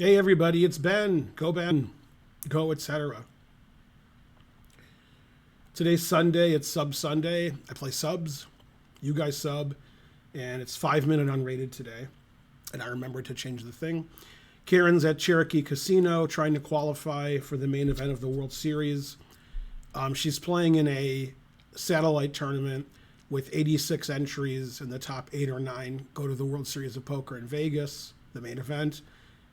Hey everybody, it's Ben. Go Ben. Go, etc. Today's Sunday. It's Sub Sunday. I play subs. You guys sub. And it's 5-minute unrated today. And I remembered to change the thing. Karen's at Cherokee Casino trying to qualify for the main event of the World Series. She's playing in a satellite tournament with 86 entries, and the top 8 or 9 go to the World Series of Poker in Vegas, the main event.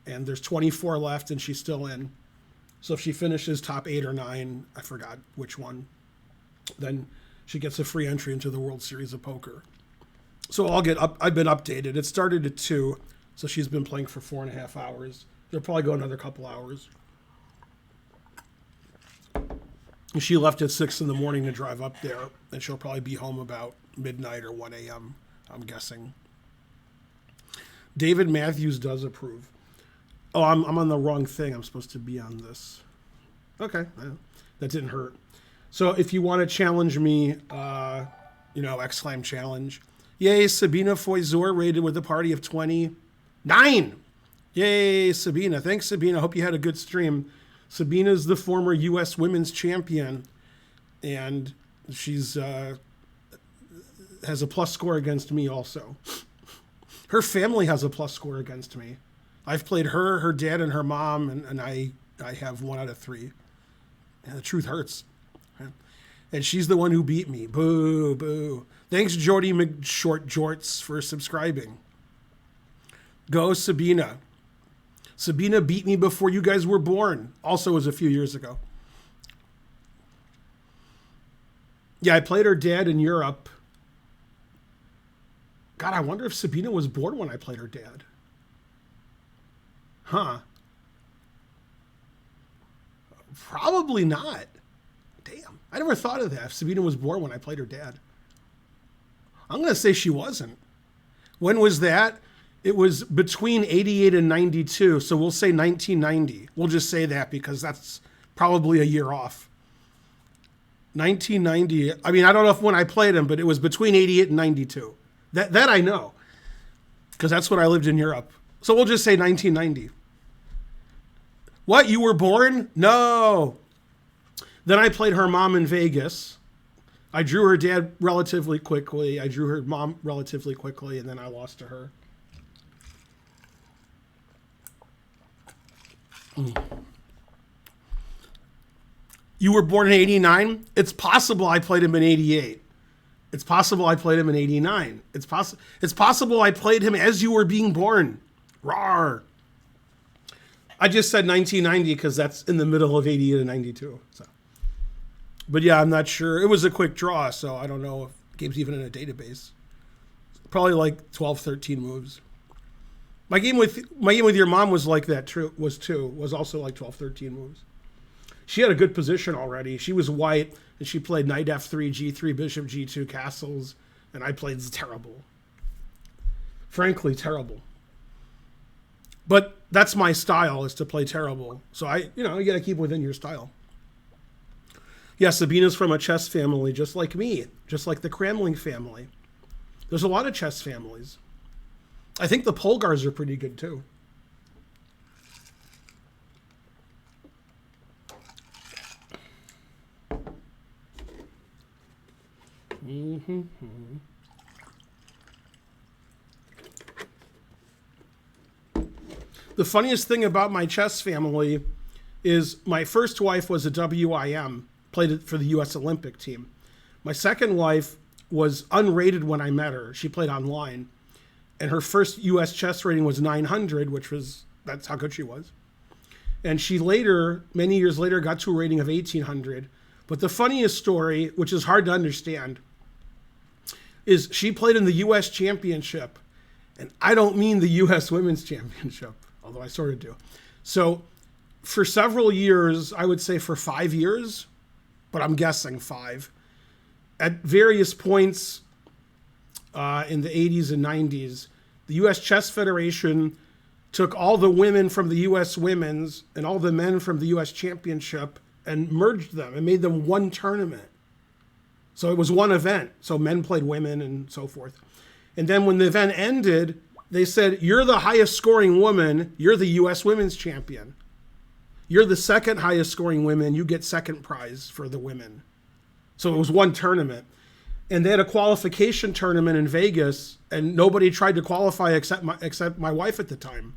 And there's 24 left, and she's still in. So if she finishes top 8 or 9, I forgot which one, then she gets a free entry into the World Series of Poker. So I've been updated. It started at 2, so she's been playing for 4.5 hours. They'll probably go another couple hours. And she left at 6 in the morning to drive up there, and she'll probably be home about midnight or 1 a.m., I'm guessing. David Matthews does approve. Oh, I'm on the wrong thing. I'm supposed to be on this. Okay, that didn't hurt. So if you want to challenge me, exclaim challenge. Yay, Sabina Foizor rated with a party of 29. Yay, Sabina. Thanks, Sabina. Hope you had a good stream. Sabina's the former U.S. women's champion, and she's has a plus score against me also. Her family has a plus score against me. I've played her dad, and her mom, and I have 1 out of 3. And the truth hurts. And she's the one who beat me. Boo, boo. Thanks, Jordy McShort Jorts, for subscribing. Go, Sabina. Sabina beat me before you guys were born. Also was a few years ago. Yeah, I played her dad in Europe. God, I wonder if Sabina was born when I played her dad. Huh. Probably not. Damn. I never thought of that. If Sabina was born when I played her dad. I'm going to say she wasn't. When was that? It was between 88 and 92. So we'll say 1990. We'll just say that because that's probably a year off. 1990. I mean, I don't know if when I played him, but it was between 88 and 92. That I know. Because that's when I lived in Europe. So we'll just say 1990. What? You were born? No. Then I played her mom in Vegas. I drew her dad relatively quickly. I drew her mom relatively quickly, and then I lost to her. You were born in 89? It's possible I played him in 88. It's possible I played him in 89. It's possible I played him as you were being born. Rawr. I just said 1990 because that's in the middle of 88 and 92. So. But yeah, I'm not sure. It was a quick draw, so I don't know if the game's even in a database. Probably like 12, 13 moves. My game with your mom was like that too. Was also like 12, 13 moves. She had a good position already. She was white, and she played knight f3, g3, bishop g2, castles, and I played terrible. Frankly, terrible. But that's my style, is to play terrible. So you got to keep within your style. Yeah, Sabina's from a chess family just like me, just like the Cramling family. There's a lot of chess families. I think the Polgars are pretty good too. Mm-hmm. The funniest thing about my chess family is my first wife was a WIM, played it for the U.S. Olympic team. My second wife was unrated when I met her. She played online. And her first U.S. chess rating was 900, that's how good she was. And she later, many years later, got to a rating of 1800. But the funniest story, which is hard to understand, is she played in the U.S. Championship. And I don't mean the U.S. Women's Championship, although I sort of do. So for several years, I would say for 5 years, but I'm guessing 5, at various points in the 80s and 90s, the U.S. Chess Federation took all the women from the U.S. Women's and all the men from the U.S. Championship and merged them and made them one tournament. So it was one event. So men played women and so forth. And then when the event ended, They said, you're the highest scoring woman. You're the U.S. women's champion. You're the second highest scoring women. You get second prize for the women. So it was one tournament. And they had a qualification tournament in Vegas, and nobody tried to qualify except my wife at the time.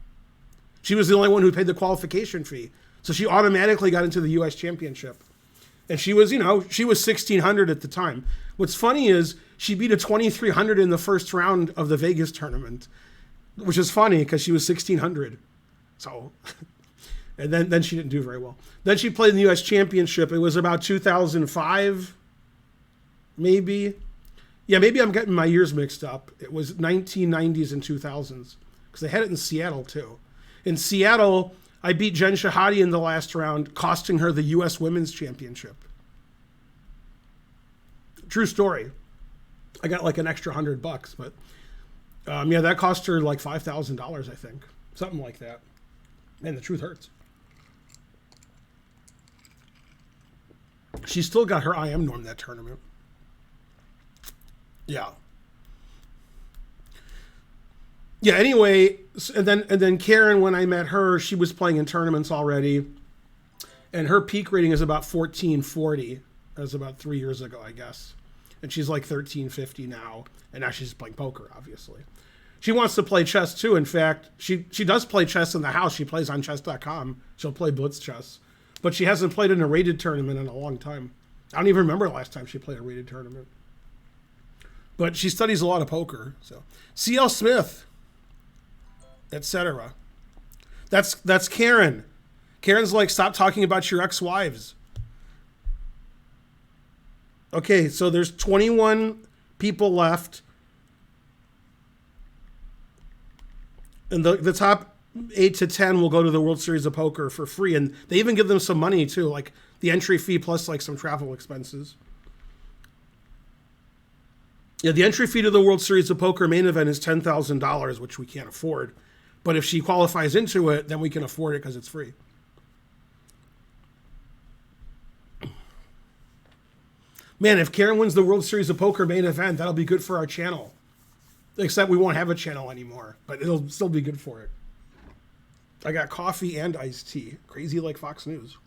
She was the only one who paid the qualification fee. So she automatically got into the U.S. championship. And she was, she was 1,600 at the time. What's funny is she beat a 2,300 in the first round of the Vegas tournament, which is funny because she was 1,600. So, and then she didn't do very well. Then she played in the U.S. championship. It was about 2005, maybe. Yeah, maybe I'm getting my years mixed up. It was 1990s and 2000s because they had it in Seattle too. In Seattle, I beat Jen Shahade in the last round, costing her the U.S. Women's Championship. True story. I got like an extra $100, but yeah, that cost her like $5,000, I think. Something like that. Man, the truth hurts. She still got her IM norm that tournament. Yeah. Yeah, anyway, and then Karen, when I met her, she was playing in tournaments already. And her peak rating is about 1440. That was about 3 years ago, I guess. And she's like 1350 now. And now she's playing poker, obviously. She wants to play chess too. In fact, she does play chess in the house. She plays on chess.com. She'll play blitz chess. But she hasn't played in a rated tournament in a long time. I don't even remember the last time she played a rated tournament. But she studies a lot of poker. So C.L. Smith, etc. That's Karen. Karen's like, stop talking about your ex-wives. Okay, so there's 21 people left. And the top 8 to 10 will go to the World Series of Poker for free. And they even give them some money too, like the entry fee plus like some travel expenses. Yeah, the entry fee to the World Series of Poker main event is $10,000, which we can't afford. But if she qualifies into it, then we can afford it because it's free. Man, if Karen wins the World Series of Poker main event, that'll be good for our channel. Except we won't have a channel anymore, but it'll still be good for it. I got coffee and iced tea. Crazy like Fox News.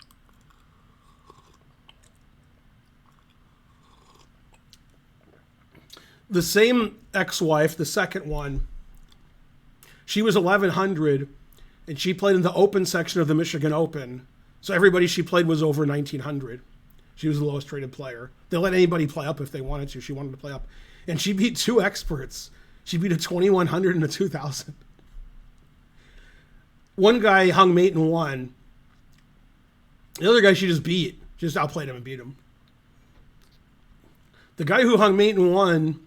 The same ex-wife, the second one, she was 1,100, and she played in the open section of the Michigan Open. So everybody she played was over 1,900. She was the lowest rated player. They let anybody play up if they wanted to. She wanted to play up. And she beat two experts. She beat a 2,100 and a 2,000. One guy hung mate and won. The other guy she just beat. She just outplayed him and beat him. The guy who hung mate and won,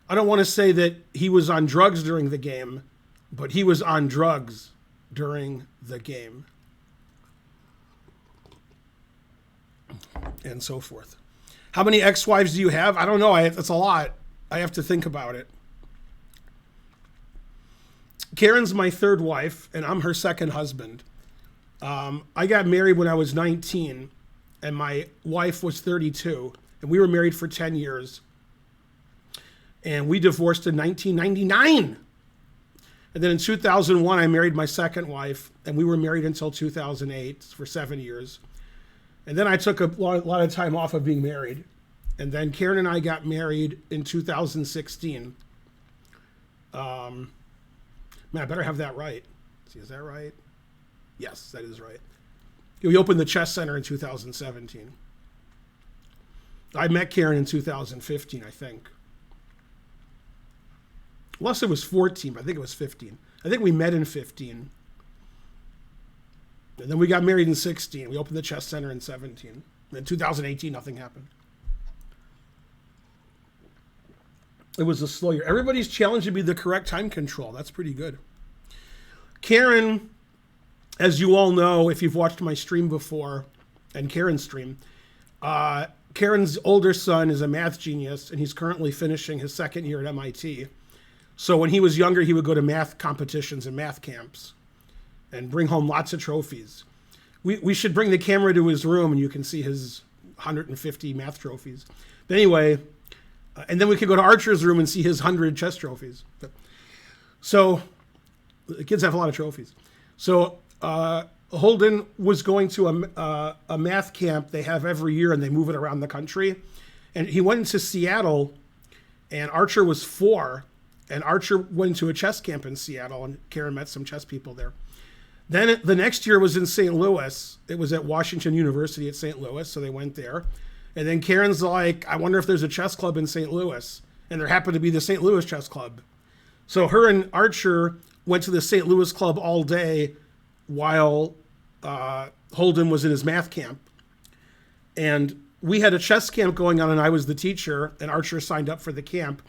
I don't want to say that he was on drugs during the game, but he was on drugs during the game. And so forth. How many ex-wives do you have? I don't know. That's a lot. I have to think about it. Karen's my third wife, and I'm her second husband. I got married when I was 19, and my wife was 32, and we were married for 10 years. And we divorced in 1999. And then in 2001, I married my second wife, and we were married until 2008 for 7 years. And then I took a lot of time off of being married. And then Karen and I got married in 2016. Man, I better have that right. See, is that right? Yes, that is right. We opened the Chess Center in 2017. I met Karen in 2015, I think. Unless it was 14, but I think it was 15. I think we met in 15. And then we got married in 16. We opened the Chess Center in 17. In 2018, nothing happened. It was a slow year. Everybody's challenge would be the correct time control. That's pretty good. Karen, as you all know, if you've watched my stream before, and Karen's stream, Karen's older son is a math genius, and he's currently finishing his second year at MIT. So when he was younger, he would go to math competitions and math camps and bring home lots of trophies. We should bring the camera to his room, and you can see his 150 math trophies. But anyway, and then we could go to Archer's room and see his 100 chess trophies. But So the kids have a lot of trophies. So Holden was going to a math camp they have every year, and they move it around the country. And he went into Seattle, and Archer was 4, and Archer went to a chess camp in Seattle, and Karen met some chess people there. Then the next year was in St. Louis. It was at Washington University at St. Louis, so they went there. And then Karen's like, I wonder if there's a chess club in St. Louis. And there happened to be the St. Louis Chess Club. So her and Archer went to the St. Louis Club all day while Holden was in his math camp. And we had a chess camp going on, and I was the teacher, and Archer signed up for the camp.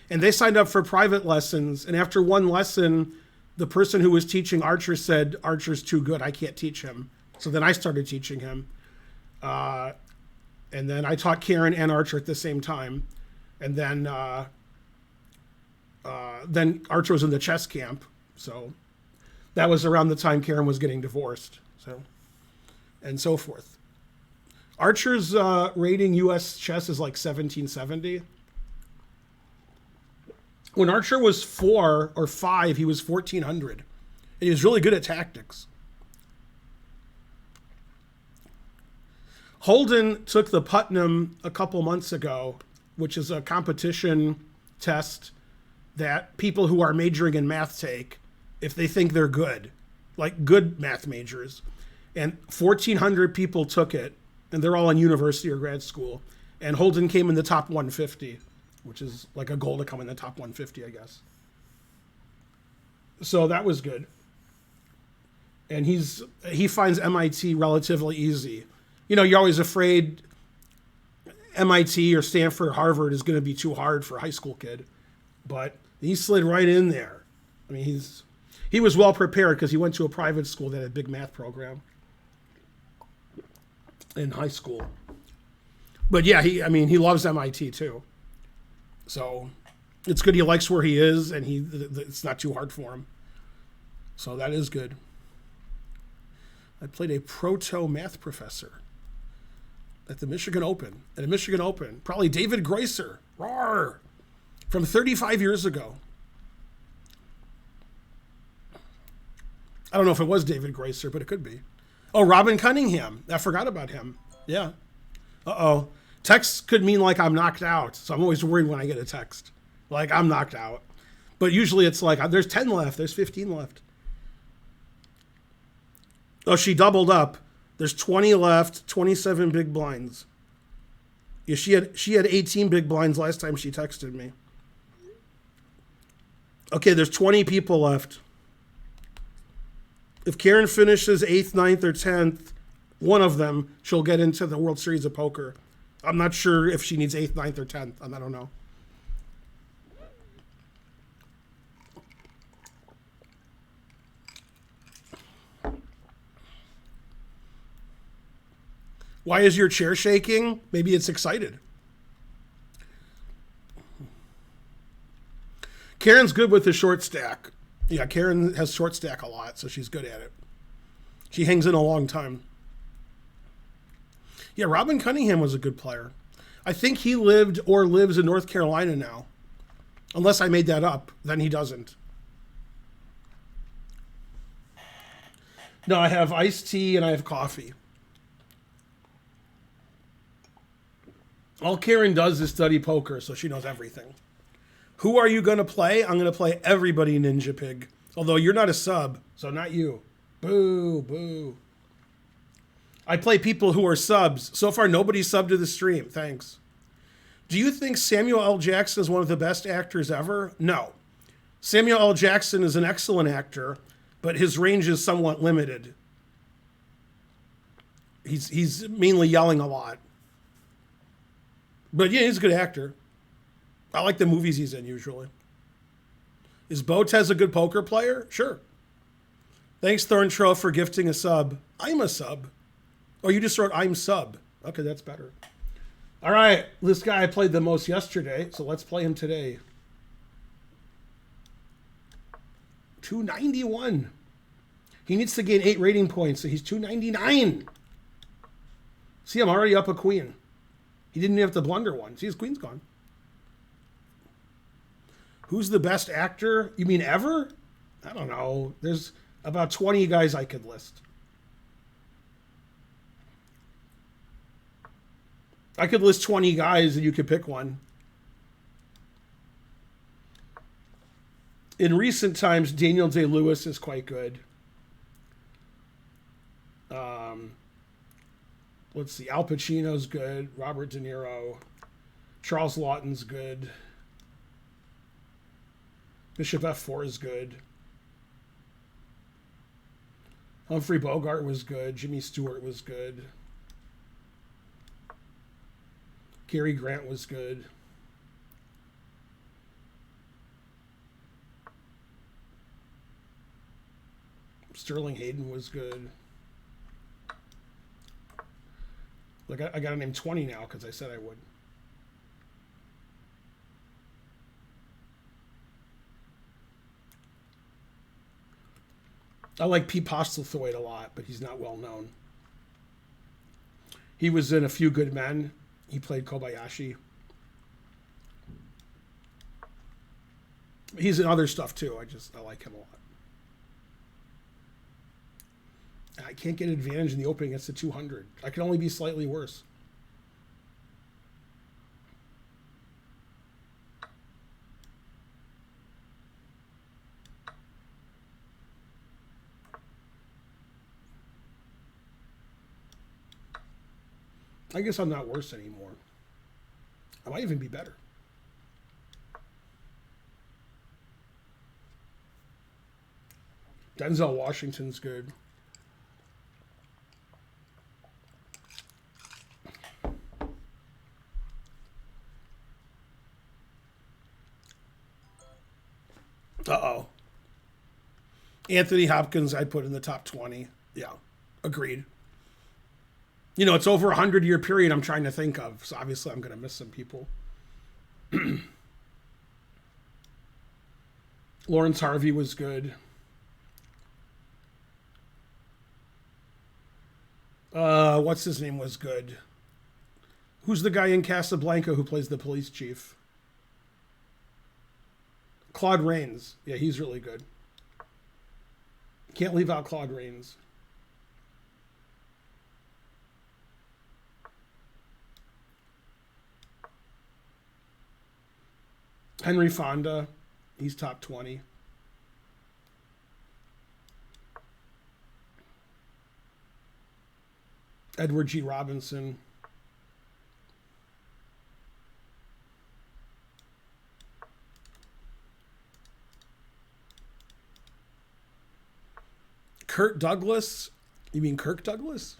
And they signed up for private lessons. And after one lesson, the person who was teaching Archer said, Archer's too good, I can't teach him. So then I started teaching him. And then I taught Karen and Archer at the same time. And then Archer was in the chess camp. So that was around the time Karen was getting divorced. So, and so forth. Archer's rating U.S. chess is like 1770. When Archer was 4 or 5, he was 1400. And he was really good at tactics. Holden took the Putnam a couple months ago, which is a competition test that people who are majoring in math take if they think they're good, like good math majors. And 1,400 people took it, and they're all in university or grad school. And Holden came in the top 150, which is like a goal to come in the top 150, I guess. So that was good. And he finds MIT relatively easy. You know, you're always afraid MIT or Stanford or Harvard is going to be too hard for a high school kid. But he slid right in there. I mean, he was well prepared because he went to a private school that had a big math program in high school. But yeah, he loves MIT too. So it's good he likes where he is, and it's not too hard for him. So that is good. I played a proto math professor at the Michigan Open. At a Michigan Open, probably David Greusser, roar, from 35 years ago. I don't know if it was David Greusser, but it could be. Oh, Robin Cunningham. I forgot about him. Yeah. Uh-oh. Text could mean like I'm knocked out. So I'm always worried when I get a text. Like I'm knocked out. But usually it's like there's 10 left. There's 15 left. Oh, she doubled up. There's 20 left, 27 big blinds. Yeah, she had 18 big blinds last time she texted me. Okay, there's 20 people left. If Karen finishes 8th, 9th, or 10th, one of them, she'll get into the World Series of Poker. I'm not sure if she needs 8th, 9th, or 10th. I don't know. Why is your chair shaking? Maybe it's excited. Karen's good with the short stack. Yeah, Karen has short stack a lot, so she's good at it. She hangs in a long time. Yeah, Robin Cunningham was a good player. I think he lived or lives in North Carolina now. Unless I made that up, then he doesn't. No, I have iced tea and I have coffee. All Karen does is study poker, so she knows everything. Who are you going to play? I'm going to play everybody, Ninja Pig. Although you're not a sub, so not you. Boo, boo. I play people who are subs. So far, nobody's subbed to the stream. Thanks. Do you think Samuel L. Jackson is one of the best actors ever? No. Samuel L. Jackson is an excellent actor, but his range is somewhat limited. He's mainly yelling a lot. But yeah, he's a good actor. I like the movies he's in usually. Is Botez a good poker player? Sure. Thanks, Thorntrow, for gifting a sub. I'm a sub. Oh, you just wrote I'm sub. Okay, that's better. All right, this guy I played the most yesterday, so let's play him today. 291. He needs to gain 8 rating points, so he's 299. See, I'm already up a queen. He didn't even have to blunder one. See, his queen's gone. Who's the best actor? You mean ever? I don't know. There's about 20 guys I could list. I could list 20 guys and you could pick one. In recent times, Daniel Day-Lewis is quite good. Let's see. Al Pacino's good. Robert De Niro. Charles Lawton's good. Bishop F4 is good. Humphrey Bogart was good. Jimmy Stewart was good. Cary Grant was good. Sterling Hayden was good. Like I got to name 20 now because I said I would. I like Pete Postlethwaite a lot, but he's not well known. He was in A Few Good Men. He played Kobayashi. He's in other stuff too. I like him a lot. I can't get advantage in the opening against the 200. I can only be slightly worse. I guess I'm not worse anymore. I might even be better. Denzel Washington's good. Uh-oh. Anthony Hopkins I'd put in the top 20. Yeah, agreed. You know, it's over a 100-year period I'm trying to think of, so obviously I'm going to miss some people. Lawrence Harvey was good. What's his name was good? Who's the guy in Casablanca who plays the police chief? Claude Rains. Yeah, he's really good. Can't leave out Claude Rains. Henry Fonda. He's top 20. Edward G. Robinson. Kirk Douglas? You mean Kirk Douglas?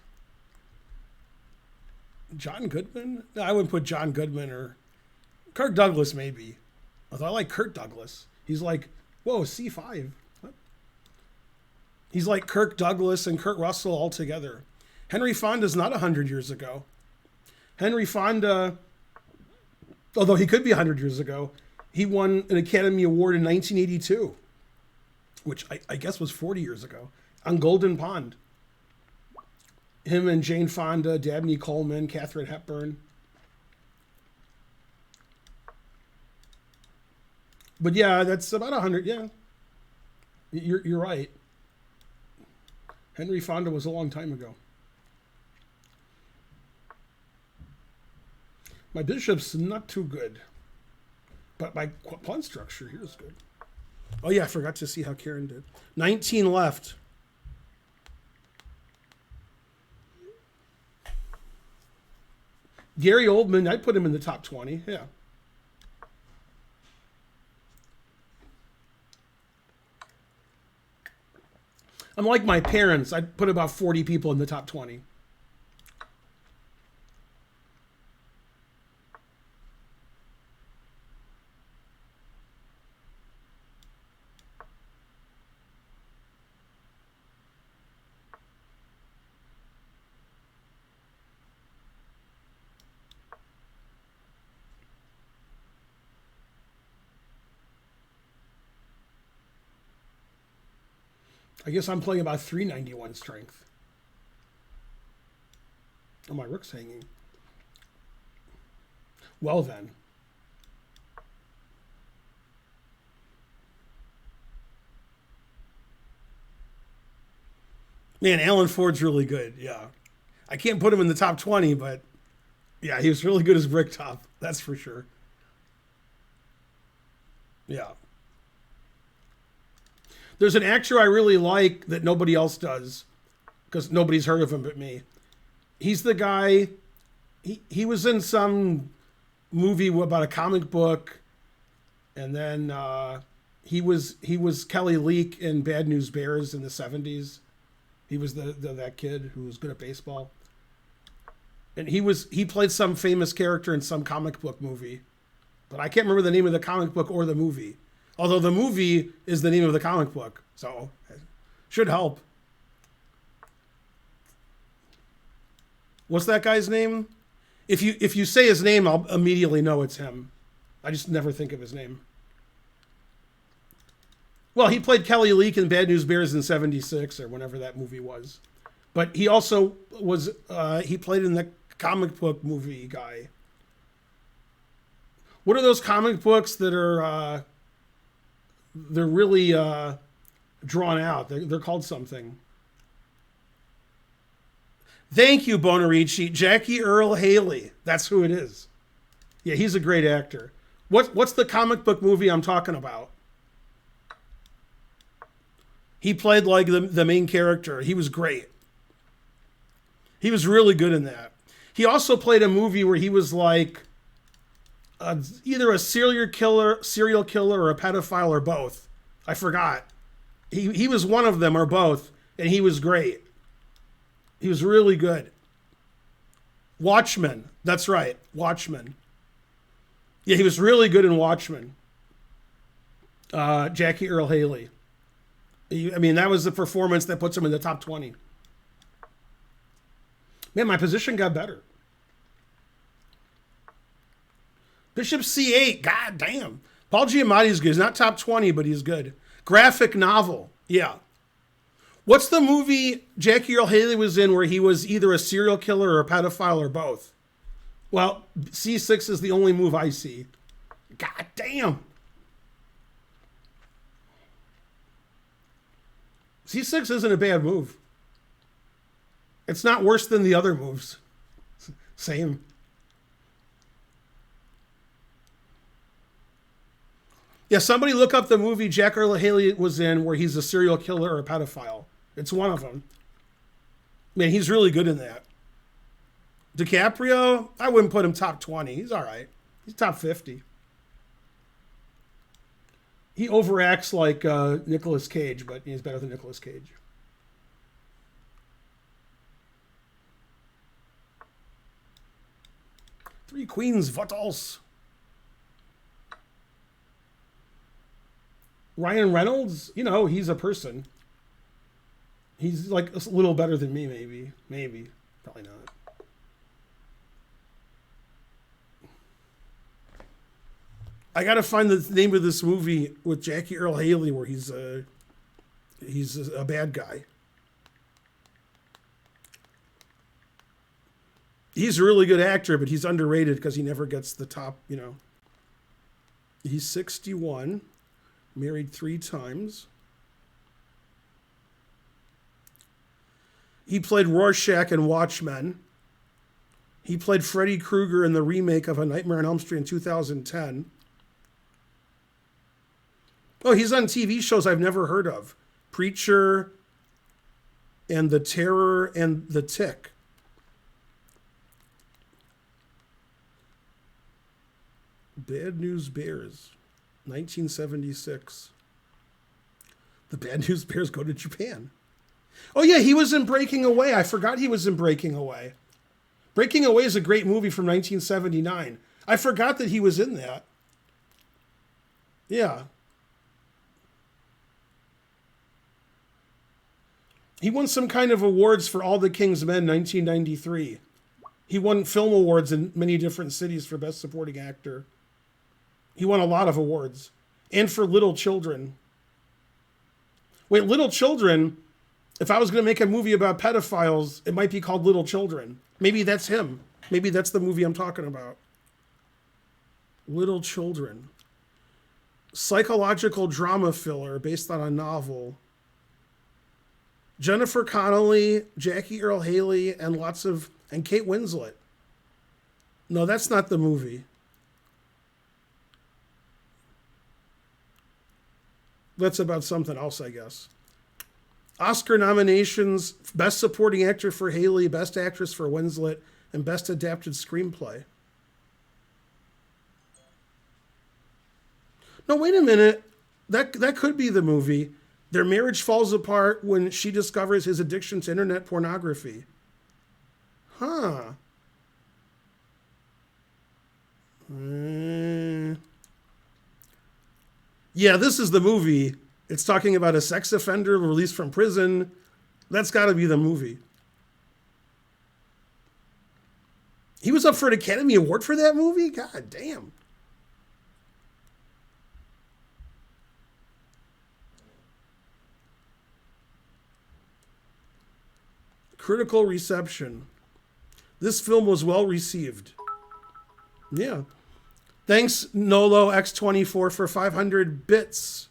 John Goodman? No, I wouldn't put John Goodman or Kirk Douglas maybe. Although I like Kirk Douglas. He's like, whoa, C5. What? He's like Kirk Douglas and Kurt Russell all together. Henry Fonda's not 100 years ago. Henry Fonda, although he could be 100 years ago, he won an Academy Award in 1982, which I guess was 40 years ago, on Golden Pond. Him and Jane Fonda, Dabney Coleman, Katharine Hepburn. But yeah, that's about 100, yeah. You're right. Henry Fonda was a long time ago. My bishop's not too good. But my pawn structure here is good. Oh yeah, I forgot to see how Karen did. 19 left. Gary Oldman, I'd put him in the top 20, yeah. I'm like my parents. I'd put about 40 people in the top 20. I guess I'm playing about 391 strength. Oh, my rook's hanging. Well then. Man, Alan Ford's really good. Yeah. I can't put him in the top 20, but yeah, he was really good as Bricktop. That's for sure. Yeah. There's an actor I really like that nobody else does because nobody's heard of him but me. He's the guy, he was in some movie about a comic book, and then he was Kelly Leak in Bad News Bears in the 70s. He was that kid who was good at baseball. And he played some famous character in some comic book movie. But I can't remember the name of the comic book or the movie. Although the movie is the name of the comic book. So it should help. What's that guy's name? If you say his name, I'll immediately know it's him. I just never think of his name. Well, he played Kelly Leak in Bad News Bears in '76 or whenever that movie was. But he also was he played in the comic book movie guy. What are those comic books that are they're really drawn out? They're called something. Thank you, Bonarici. Jackie Earle Haley. That's who it is. Yeah, he's a great actor. What's the comic book movie I'm talking about? He played like the main character. He was great. He was really good in that. He also played a movie where he was like either a serial killer or a pedophile or both. I forgot. He was one of them or both, and he was great. He was really good. Watchmen. That's right. Watchmen. Yeah, he was really good in Watchmen. Jackie Earle Haley. I mean, that was the performance that puts him in the top 20. Man, my position got better. Bishop C8. God damn. Paul Giamatti's good. He's not top 20, but he's good. Graphic novel. Yeah. What's the movie Jackie Earle Haley was in where he was either a serial killer or a pedophile or both? Well, C6 is the only move I see. God damn. C6 isn't a bad move. It's not worse than the other moves. Same. Yeah, somebody look up the movie Jack Earle Haley was in where he's a serial killer or a pedophile. It's one of them. Man, he's really good in that. DiCaprio, I wouldn't put him top 20. He's all right. He's top 50. He overacts like Nicolas Cage, but he's better than Nicolas Cage. Three Queens, what else? Ryan Reynolds, you know, he's a person. He's like a little better than me, maybe. Maybe. Probably not. I gotta find the name of this movie with Jackie Earle Haley where he's a bad guy. He's a really good actor, but he's underrated because he never gets the top, you know. He's 61, married 3 times. He played Rorschach in Watchmen. He played Freddy Krueger in the remake of A Nightmare on Elm Street in 2010. Oh, he's on TV shows I've never heard of. Preacher and The Terror and The Tick. Bad News Bears, 1976. The Bad News Bears go to Japan. Oh, yeah, he was in Breaking Away. I forgot he was in Breaking Away. Breaking Away is a great movie from 1979. I forgot that he was in that. Yeah. He won some kind of awards for All the King's Men 1993. He won film awards in many different cities for Best Supporting Actor. He won a lot of awards. And for Little Children. Wait, Little Children, if I was going to make a movie about pedophiles, it might be called Little Children. Maybe that's him. Maybe that's the movie I'm talking about. Little Children. Psychological drama filler based on a novel. Jennifer Connelly, Jackie Earl Haley, and Kate Winslet. No, that's not the movie. That's about something else, I guess. Oscar nominations: Best Supporting Actor for Haley, Best Actress for Winslet, and Best Adapted Screenplay. No, wait a minute. That could be the movie. Their marriage falls apart when she discovers his addiction to internet pornography. Huh. Yeah, this is the movie. It's talking about a sex offender released from prison. That's got to be the movie. He was up for an Academy Award for that movie? God damn. Critical reception. This film was well received. Yeah. Thanks, Nolo X24, for 500 bits.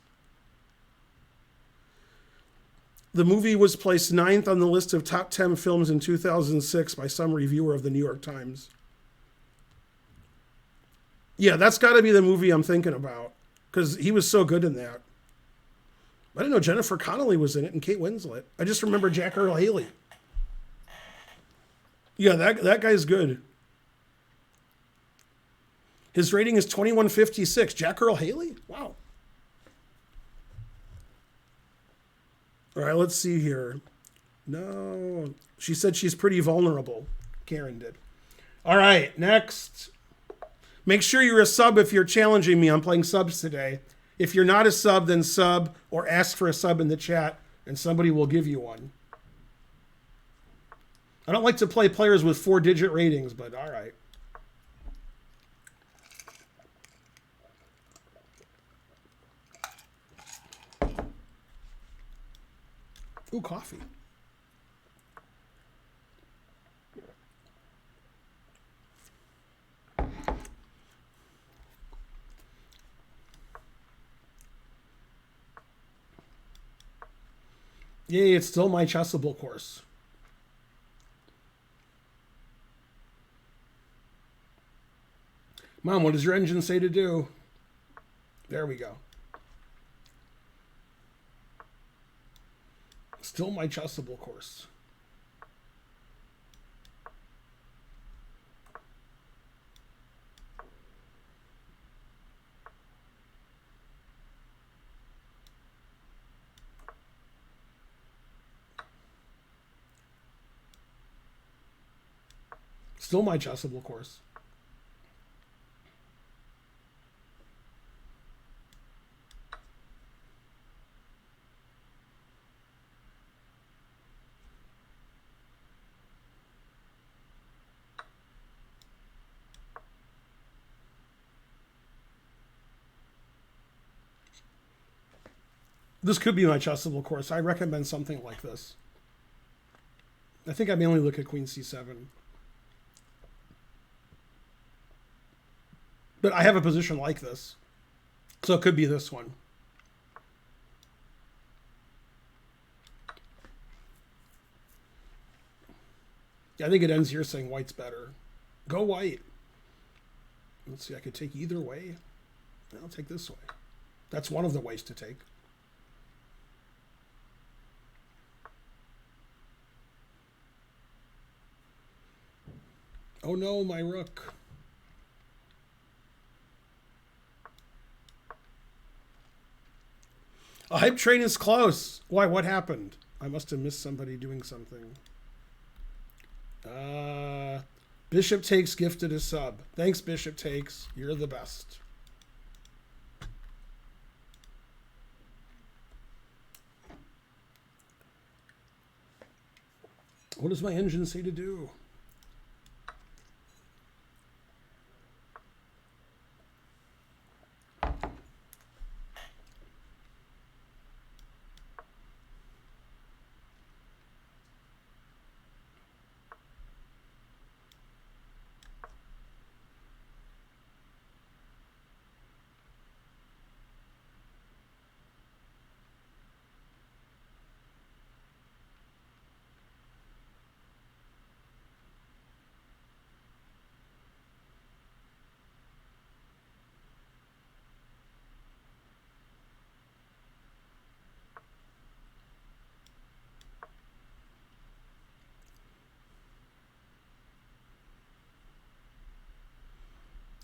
The movie was placed 9th on the list of top 10 films in 2006 by some reviewer of the New York Times. Yeah, that's got to be the movie I'm thinking about, because he was so good in that. I didn't know Jennifer Connelly was in it and Kate Winslet. I just remember Jack Earl Haley. Yeah, that guy's good. His rating is 2156. Jack Earl Haley? Wow. All right, let's see here. No. She said she's pretty vulnerable. Karen did. All right, next. Make sure you're a sub if you're challenging me. I'm playing subs today. If you're not a sub, then sub or ask for a sub in the chat, and somebody will give you one. I don't like to play players with 4-digit ratings, but all right. Ooh, coffee. Yay, it's still my Chessable course. Mom, what does your engine say to do? There we go. Still my Chessable course. Still my Chessable course. This could be my Chessable course. I recommend something like this. I think I mainly look at Queen C7. But I have a position like this. So it could be this one. I think it ends here saying white's better. Go white. Let's see, I could take either way. I'll take this way. That's one of the ways to take. Oh no, my rook. A hype train is close. Why, what happened? I must have missed somebody doing something. Bishop Takes gifted a sub. Thanks, Bishop Takes. You're the best. What does my engine say to do?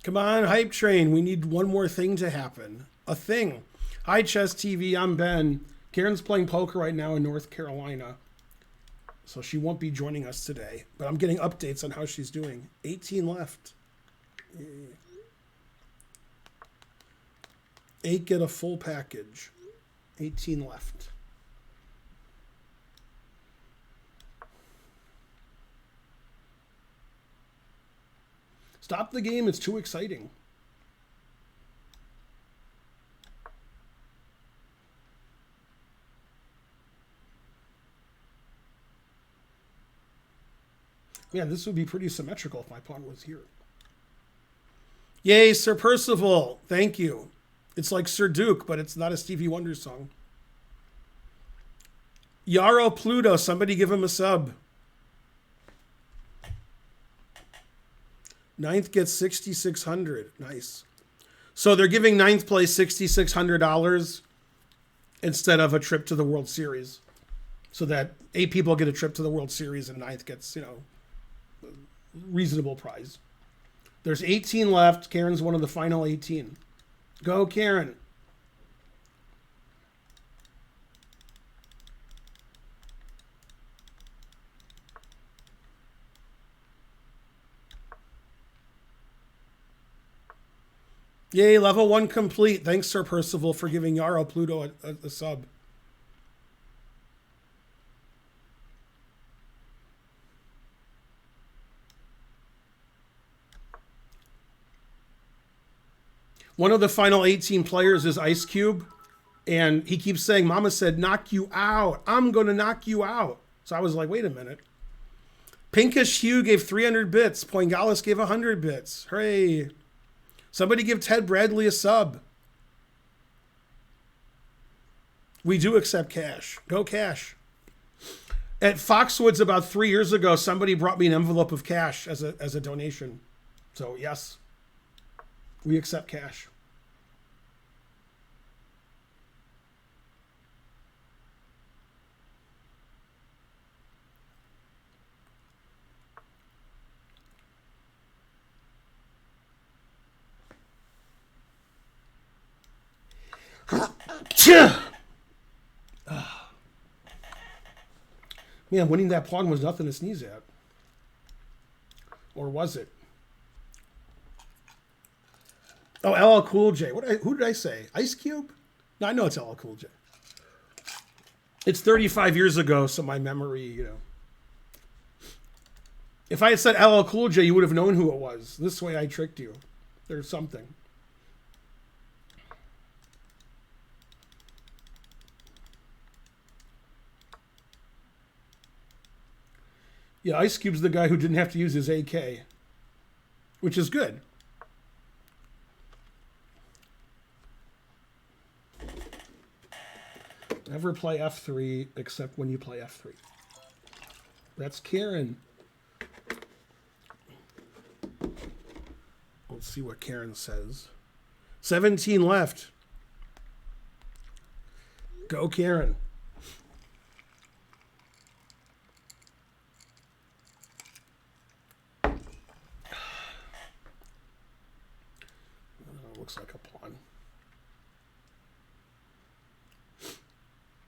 Come on, Hype Train. We need one more thing to happen. A thing. Hi, Chess TV. I'm Ben. Karen's playing poker right now in North Carolina. So she won't be joining us today. But I'm getting updates on how she's doing. 18 left. 8 get a full package. 18 left. Stop the game. It's too exciting. Man, this would be pretty symmetrical if my pawn was here. Yay, Sir Percival. Thank you. It's like Sir Duke, but it's not a Stevie Wonder song. Yarrow Pluto. Somebody give him a sub. 9th gets $6,600. Nice. So they're giving 9th place $6,600 instead of a trip to the World Series. So that 8 people get a trip to the World Series and 9th gets, you know, a reasonable prize. There's 18 left. Karen's one of the final 18. Go, Karen. Yay, level 1 complete. Thanks, Sir Percival, for giving Yarrow Pluto a sub. One of the final 18 players is Ice Cube, and he keeps saying, Mama said, knock you out. I'm going to knock you out. So I was like, wait a minute. Pinkish Hugh gave 300 bits. Poingalis gave 100 bits. Hooray. Somebody give Ted Bradley a sub. We do accept cash. Go cash. At Foxwoods about 3 years ago, somebody brought me an envelope of cash as a donation. So yes, we accept cash. Man, winning that pawn was nothing to sneeze at. Or was it? Oh, LL Cool J. Who did I say? Ice Cube? No, I know it's LL Cool J. It's 35 years ago, so my memory, you know. If I had said LL Cool J, you would have known who it was. This way I tricked you. There's something. Yeah, Ice Cube's the guy who didn't have to use his AK, which is good. Never play F3 except when you play F3. That's Karen. Let's see what Karen says. 17 left. Go, Karen. Looks like a pawn.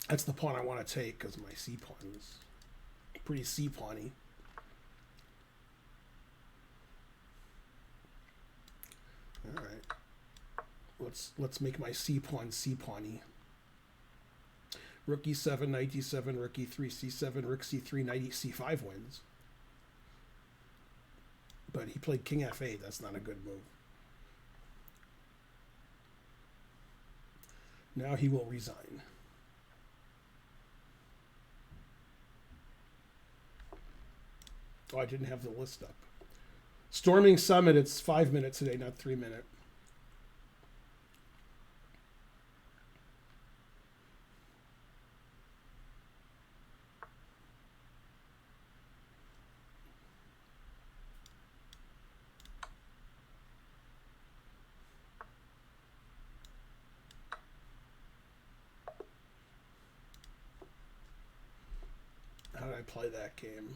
That's the pawn I want to take because my C pawn is pretty C pawny. All right. Let's make my C pawn C pawny. Rook E7, Knight D7, Rook E3, C7, Rook C3, Knight C5 wins. But he played King F8. That's not a good move. Now he will resign. Oh, I didn't have the list up. Storming Summit, it's 5 minutes today, not 3 minutes. How did I play that game?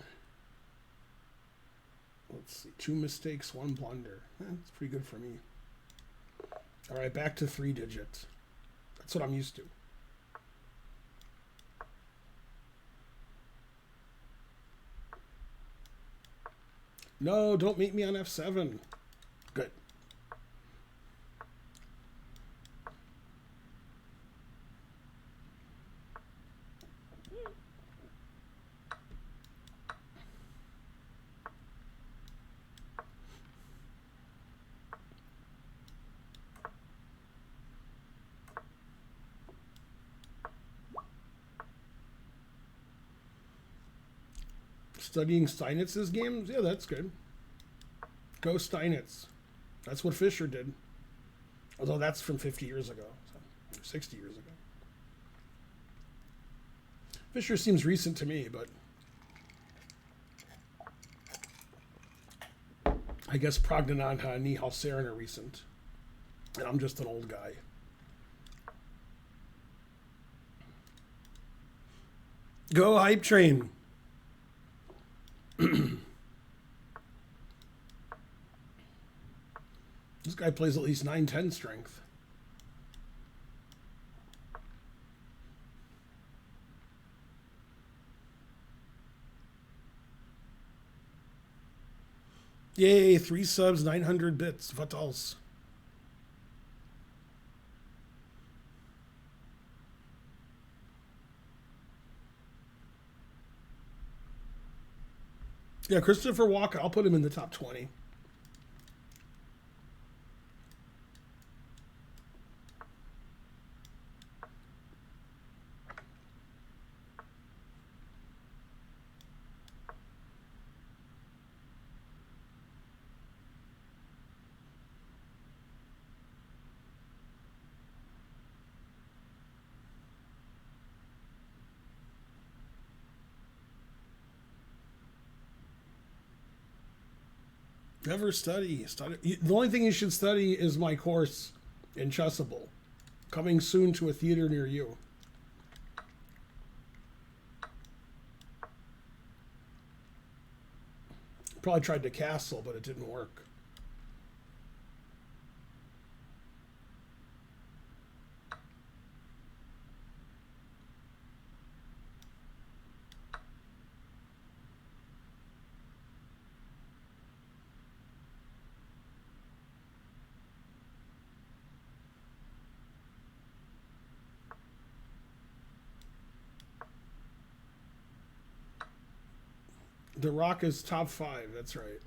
Let's see. 2 mistakes, 1 blunder. That's pretty good for me. All right, back to 3 digits. That's what I'm used to. No, don't meet me on F7. Good. Studying Steinitz's games? Yeah, that's good. Go Steinitz. That's what Fischer did. Although that's from 50 years ago, so 60 years ago. Fischer seems recent to me, but I guess Prognanon and Nihal Saren are recent. And I'm just an old guy. Go Hype Train. This guy plays at least 9-10 strength. Yay, 3 subs, 900 bits. What else? Yeah, Christopher Walker, I'll put him in the top 20. Never study. The only thing you should study is my course in Chessable, coming soon to a theater near you. Probably tried to Castle, but it didn't work. The Rock is top 5. That's right.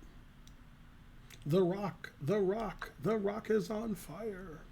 The Rock, The Rock, The Rock is on fire.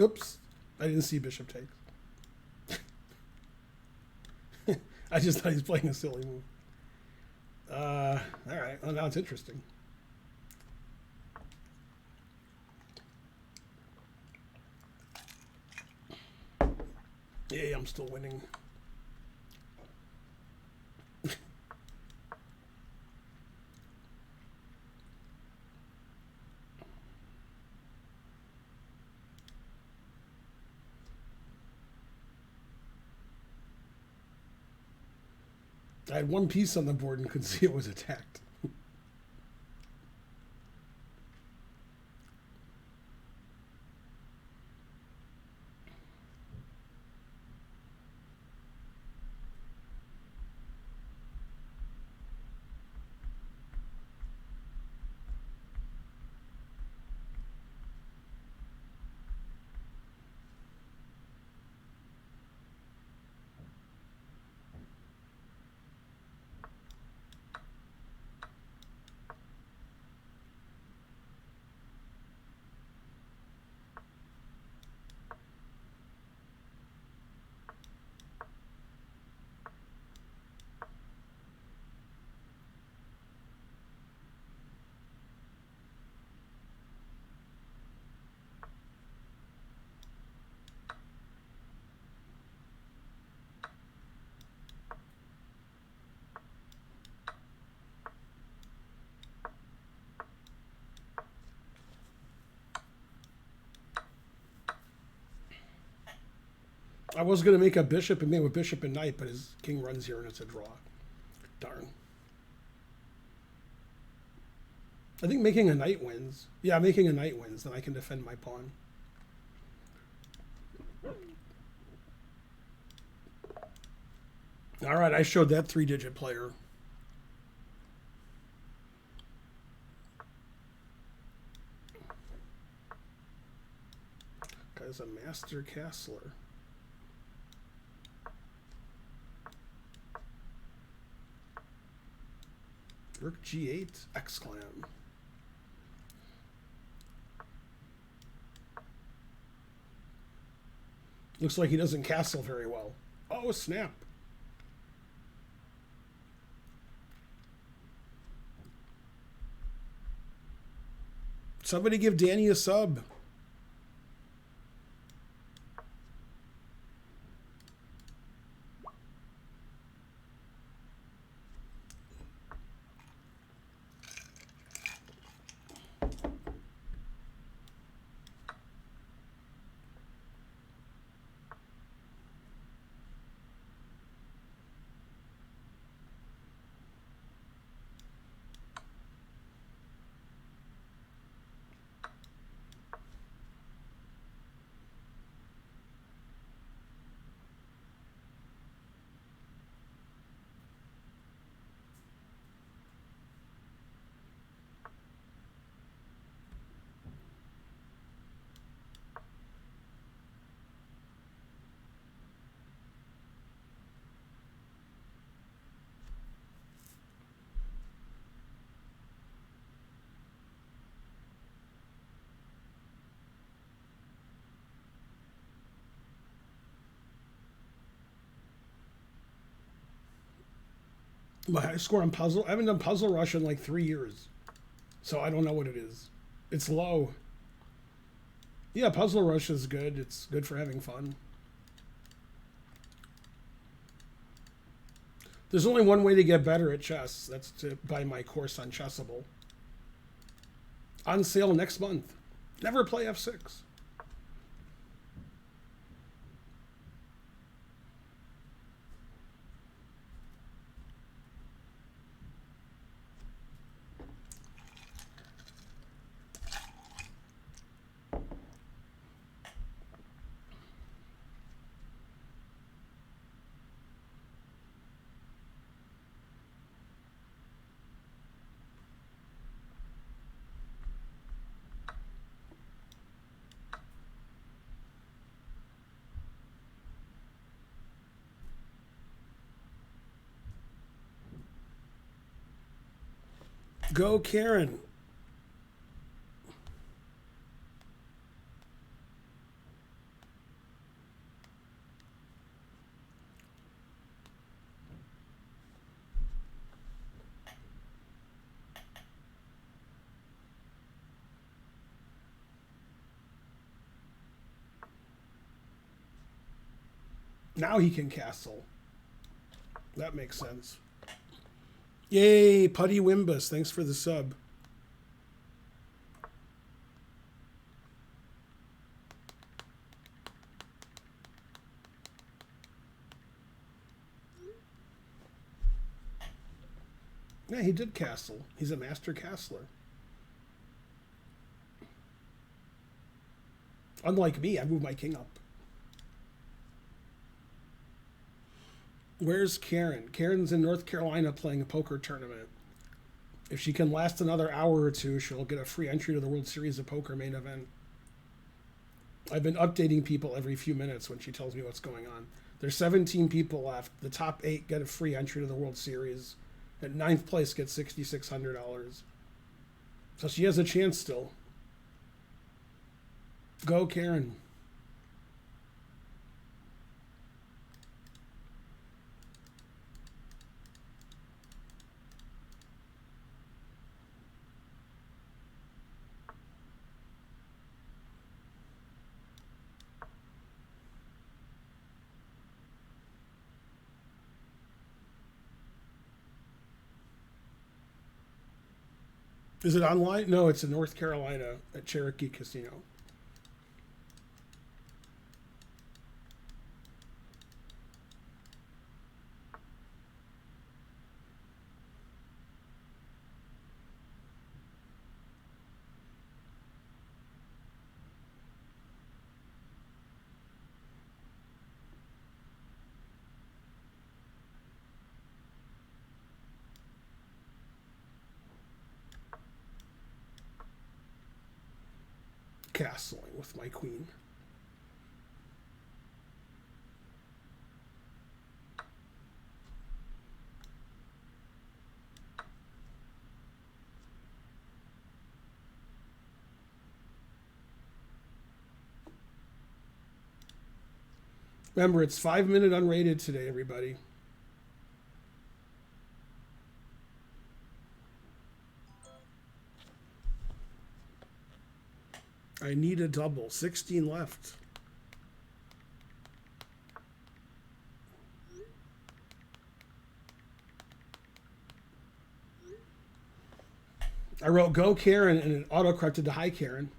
Oops. I didn't see bishop takes. I just thought he was playing a silly move. All right. Well, now it's interesting. Yeah, I'm still winning. I had one piece on the board and couldn't see it was attacked. I was going to make a bishop and make a bishop and knight, but his king runs here and it's a draw. Darn. I think making a knight wins. Yeah, making a knight wins. Then I can defend my pawn. All right, I showed that 3-digit player. Guy's a master castler. Rook G8, X-Clan. Looks like he doesn't castle very well. Oh, snap. Somebody give Danny a sub. My high score on puzzle. I haven't done Puzzle Rush in like 3 years, so I don't know what it is. It's low. Yeah, Puzzle Rush is good. It's good for having fun. There's only one way to get better at chess. That's to buy my course on Chessable. On sale next month. Never play F6. Go, Karen. Now he can castle. That makes sense. Yay, Putty Wimbus. Thanks for the sub. Yeah, he did castle. He's a master castler. Unlike me, I moved my king up. Where's Karen? Karen's in North Carolina playing a poker tournament. If she can last another hour or two, she'll get a free entry to the World Series of Poker main event. I've been updating people every few minutes when she tells me what's going on. There's 17 people left. The top 8 get a free entry to the World Series. And 9th place gets $6,600. So she has a chance still. Go, Karen. Is it online? No, it's in North Carolina at Cherokee Casino. Castling with my queen. Remember, it's 5-minute unrated today, everybody. I need a double. 16 left. I wrote go Karen and it auto-corrected to hi Karen.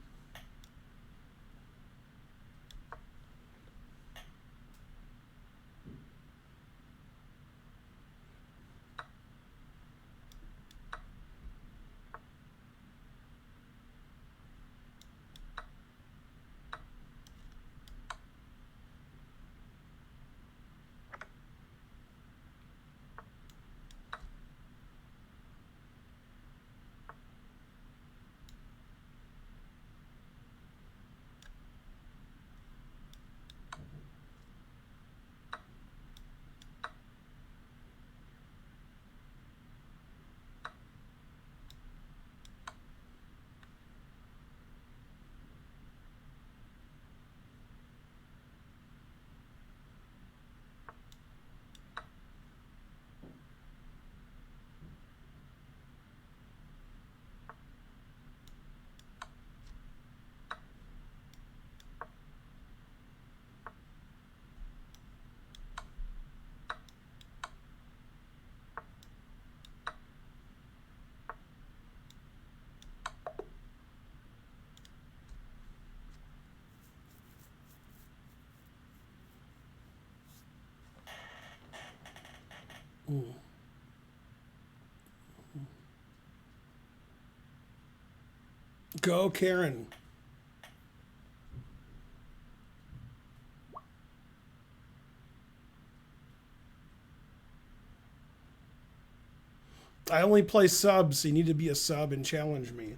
Go Karen. I only play subs, so you need to be a sub and challenge me.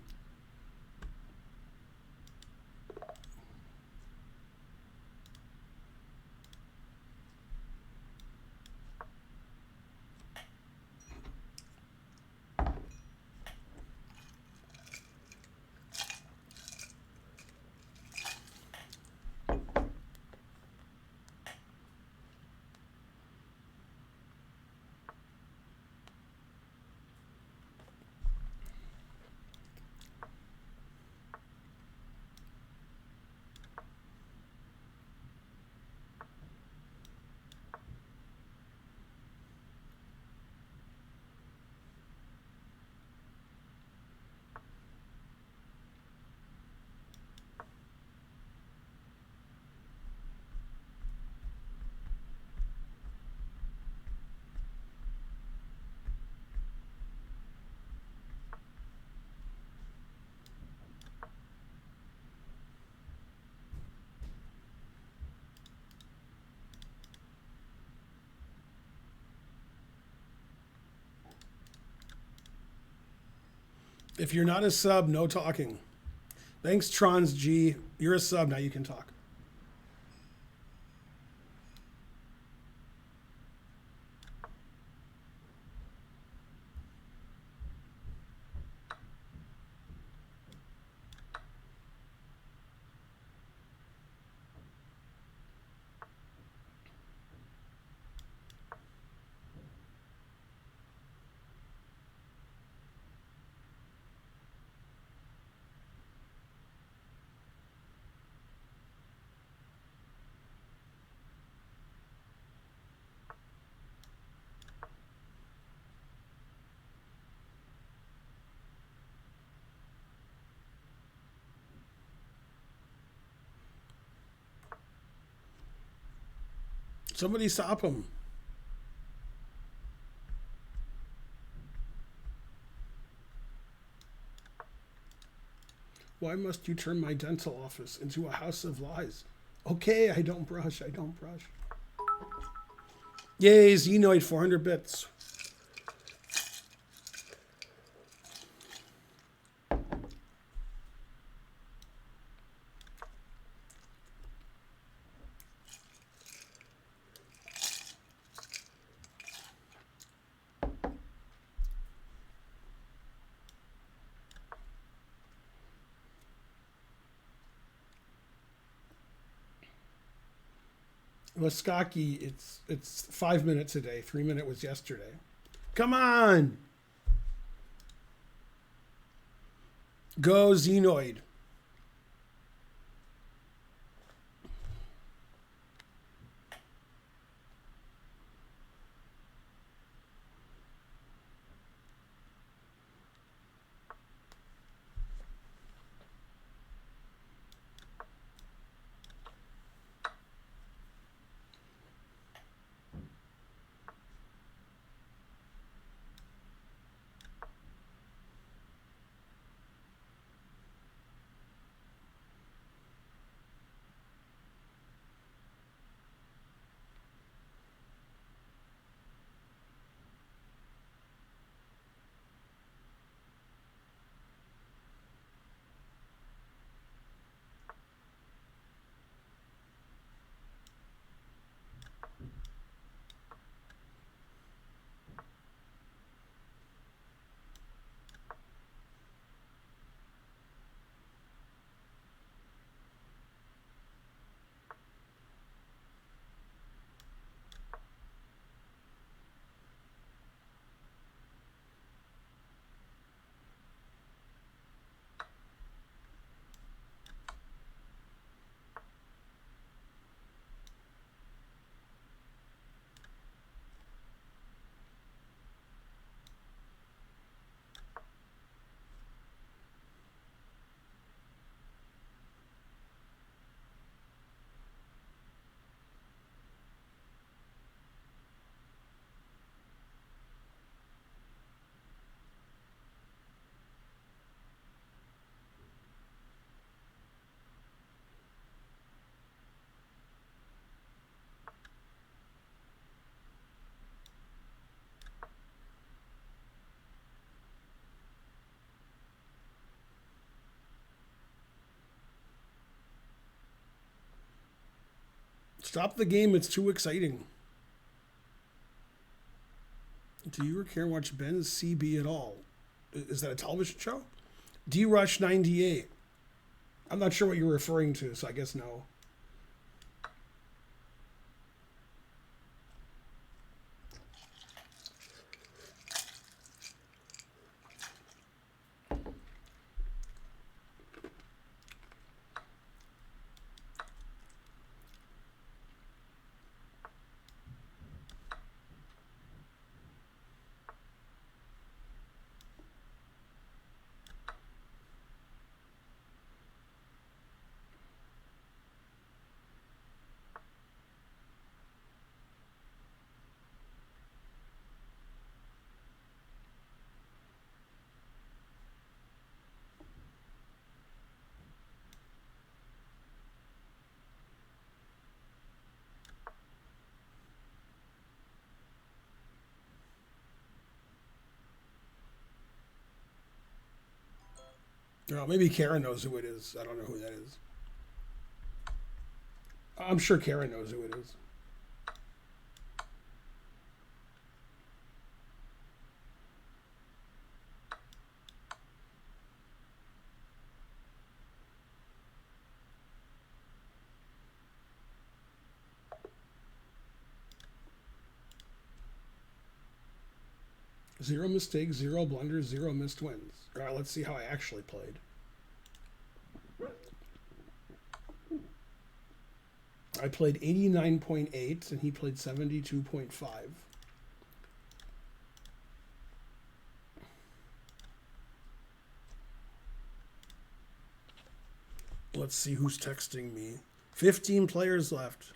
If you're not a sub, no talking. Thanks, Trons G. You're a sub, now you can talk. Somebody stop him. Why must you turn my dental office into a house of lies? Okay, I don't brush. I don't brush. Yay, Xenoid, 400 bits. Muskaki, it's 5 minutes a day. 3 minute was yesterday. Come on. Go Xenoid. Stop the game. It's too exciting. Do you or care watch Ben's CB at all? Is that a television show? D-Rush 98. I'm not sure what you're referring to, so I guess no. Oh, maybe Karen knows who it is. I don't know who that is. I'm sure Karen knows who it is. Zero mistakes, zero blunders, zero missed wins. All right, let's see how I actually played. I played 89.8 and he played 72.5. Let's see who's texting me. 15 players left.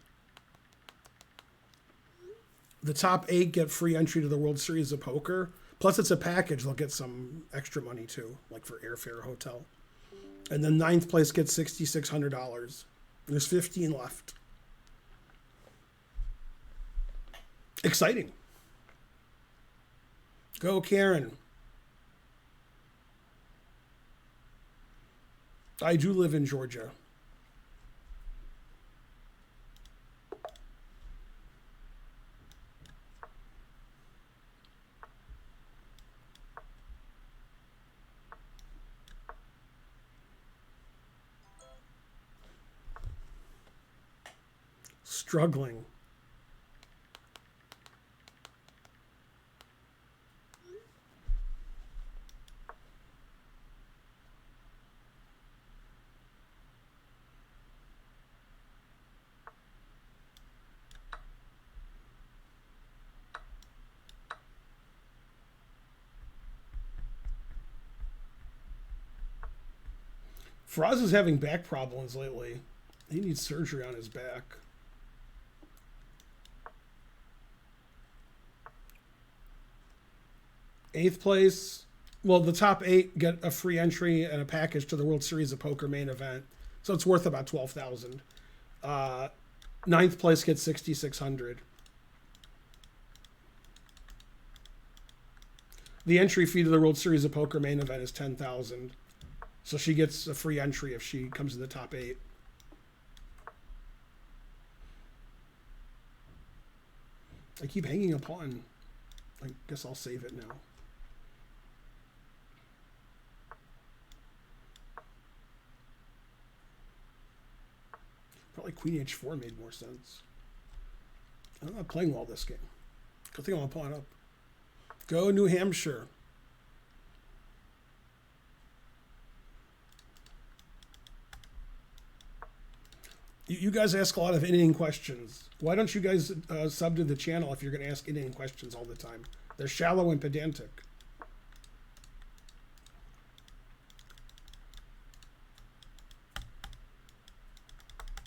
The top 8 get free entry to the World Series of Poker. Plus, it's a package. They'll get some extra money, too, like for airfare, hotel. And then 9th place gets $6,600. There's 15 left. Exciting. Go, Karen. I do live in Georgia. Struggling. Faraz is having back problems lately. He needs surgery on his back. Eighth place. Well, the top 8 get a free entry and a package to the World Series of Poker main event, so it's worth about $12,000. 9th place gets $6,600. The entry fee to the World Series of Poker main event is $10,000, so she gets a free entry if she comes in the top 8. I keep hanging a pawn. I guess I'll save it now. Probably Queen H4 made more sense. I'm not playing well this game. I think I'm gonna pawn up. Go New Hampshire. You guys ask a lot of inning questions. Why don't you guys sub to the channel if you're going to ask inning questions all the time? They're shallow and pedantic.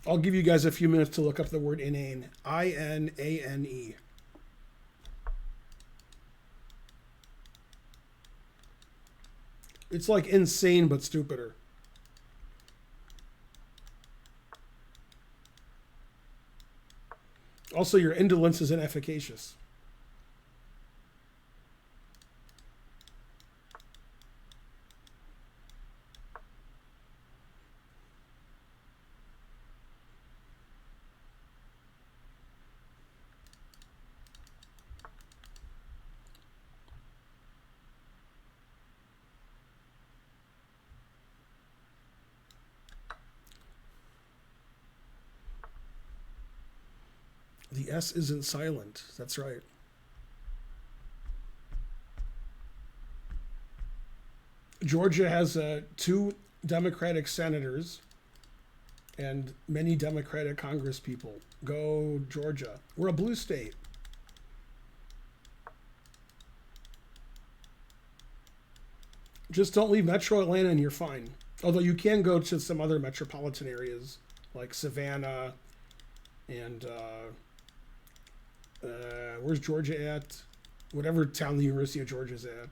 I'll give you guys a few minutes to look up the word inane. I-N-A-N-E. It's like insane but stupider. Also, your indolence is inefficacious. The S isn't silent. That's right. Georgia has 2 Democratic senators and many Democratic Congress people. Go Georgia. We're a blue state. Just don't leave Metro Atlanta and you're fine. Although you can go to some other metropolitan areas like Savannah and where's Georgia at? Whatever town the University of Georgia's at.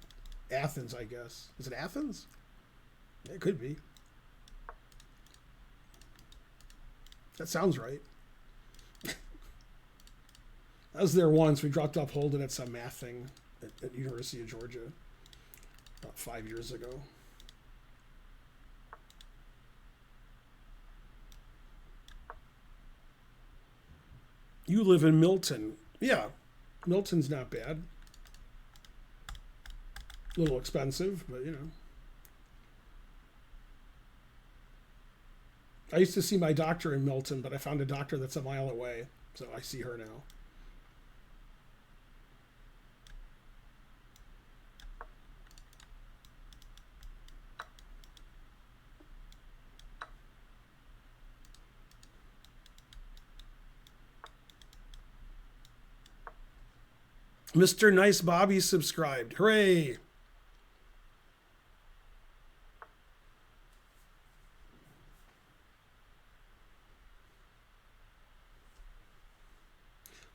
Athens, I guess. Is it Athens? Yeah, it could be. That sounds right. I was there once. We dropped off Holden at some math thing at University of Georgia about 5 years ago. You live in Milton. Yeah, Milton's not bad. A little expensive, but you know. I used to see my doctor in Milton, but I found a doctor that's a mile away, so I see her now. Mr. Nice Bobby subscribed. Hooray!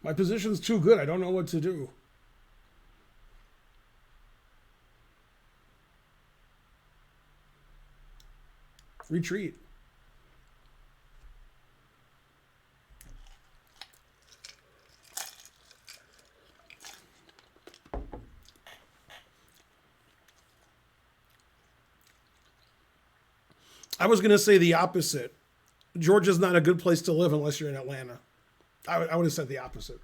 My position's too good. I don't know what to do. Retreat. I was going to say the opposite. Georgia's not a good place to live unless you're in Atlanta. I would have said the opposite.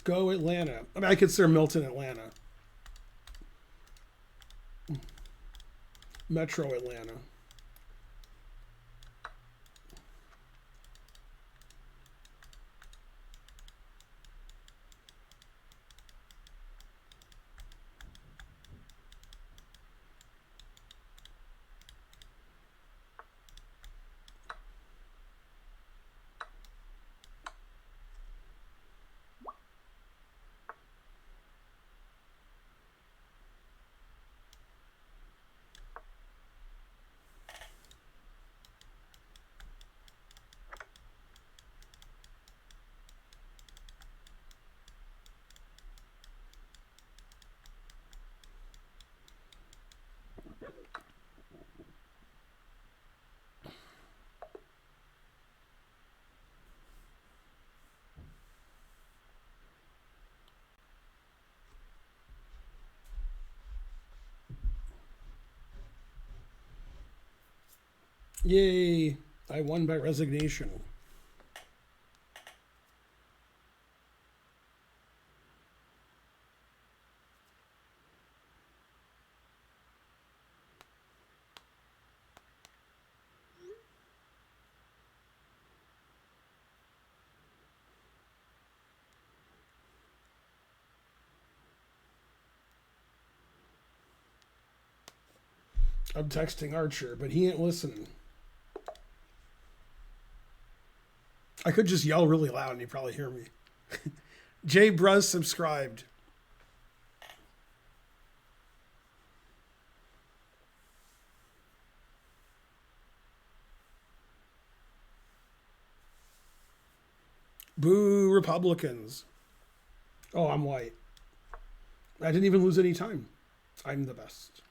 Go Atlanta. I mean, I consider Milton Atlanta. Metro Atlanta. Yay! I won by resignation. I'm texting Archer, but he ain't listening. I could just yell really loud and he'd probably hear me. Jay Bruz subscribed. Boo Republicans. Oh, I'm white. I didn't even lose any time. I'm the best.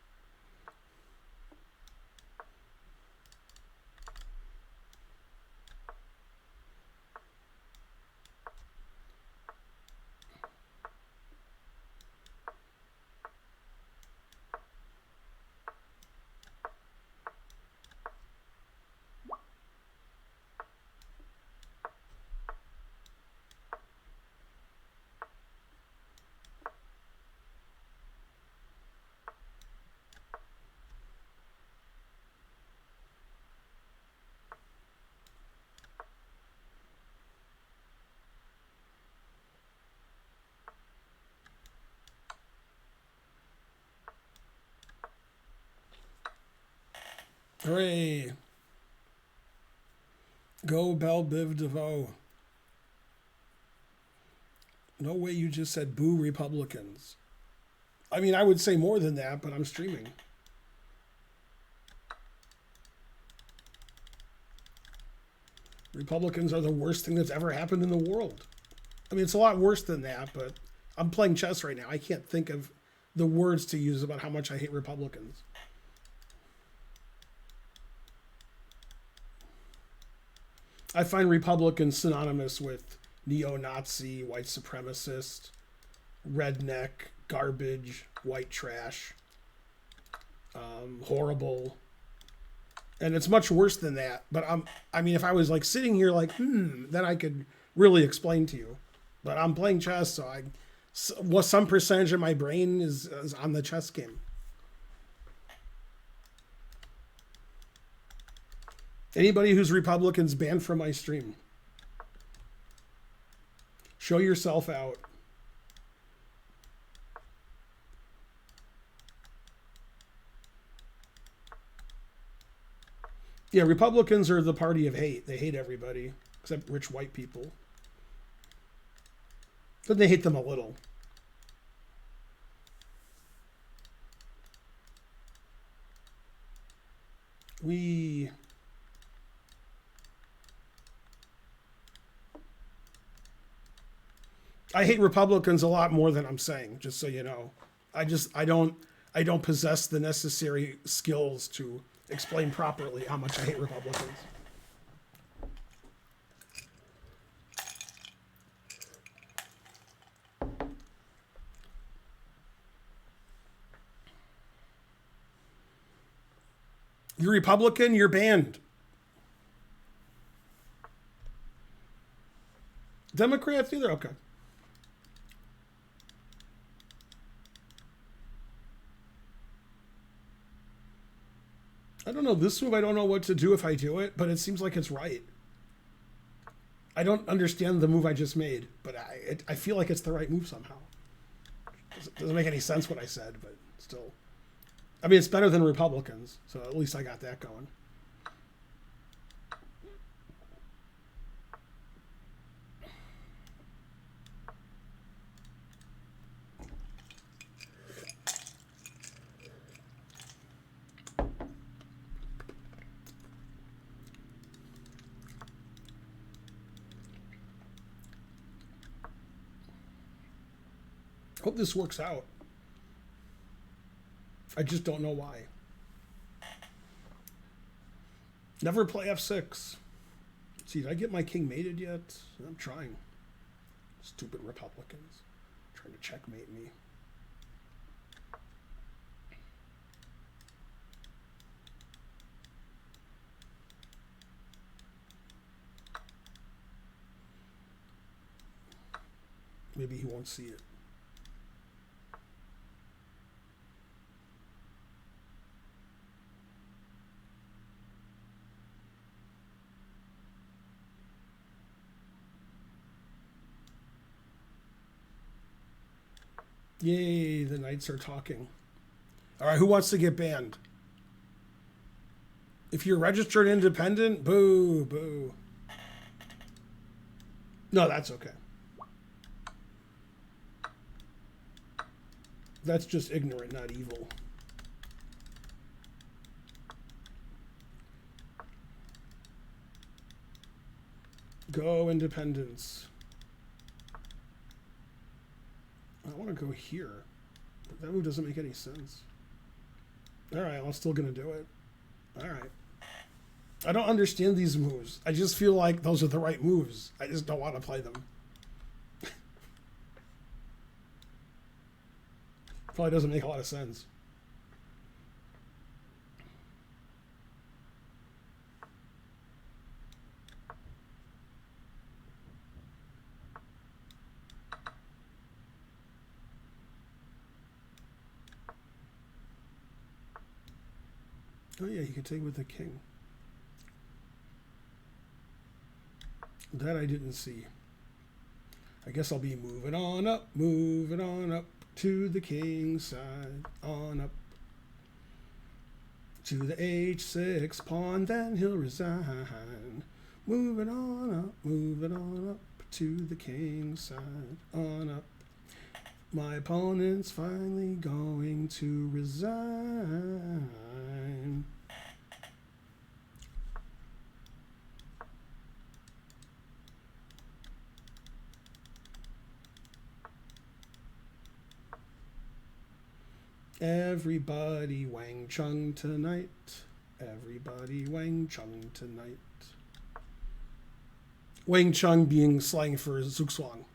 Hooray. Go Belle Biv DeVoe. No way you just said boo Republicans. I mean, I would say more than that, but I'm streaming. Republicans are the worst thing that's ever happened in the world. I mean, it's a lot worse than that, but I'm playing chess right now. I can't think of the words to use about how much I hate Republicans. I find Republicans synonymous with neo-Nazi, white supremacist, redneck, garbage, white trash, horrible. And it's much worse than that. But I mean, if I was like sitting here like, then I could really explain to you. But I'm playing chess, so some percentage of my brain is on the chess game. Anybody who's Republican's banned from my stream. Show yourself out. Yeah, Republicans are the party of hate. They hate everybody except rich white people. But they hate them a little. I hate Republicans a lot more than I'm saying, just so you know. I don't possess the necessary skills to explain properly how much I hate Republicans. You're Republican, you're banned. Democrats either? Okay. I don't know this move. I don't know what to do if I do it, but it seems like it's right. I don't understand the move I just made, but I feel like it's the right move somehow. Doesn't make any sense what I said, but still. I mean, it's better than Republicans, so at least I got that going. Hope this works out. I just don't know why. Never play f6. Let's see, did I get my king mated yet? I'm trying. Stupid Republicans. Trying to checkmate me. Maybe he won't see it. Yay, the knights are talking. All right, who wants to get banned? If you're registered independent, boo, boo. No, that's okay. That's just ignorant, not evil. Go independence. I want to go here. But that move doesn't make any sense. Alright, I'm still going to do it. Alright. I don't understand these moves. I just feel like those are the right moves. I just don't want to play them. Probably doesn't make a lot of sense. Oh yeah, you can take with the king. That I didn't see. I guess I'll be moving on up to the king's side, on up to the h6 pawn, then he'll resign. Moving on up to the king's side, on up. My opponent's finally going to resign. Everybody Wang Chung tonight. Everybody Wang Chung tonight. Wang Chung being slang for Zugzwang.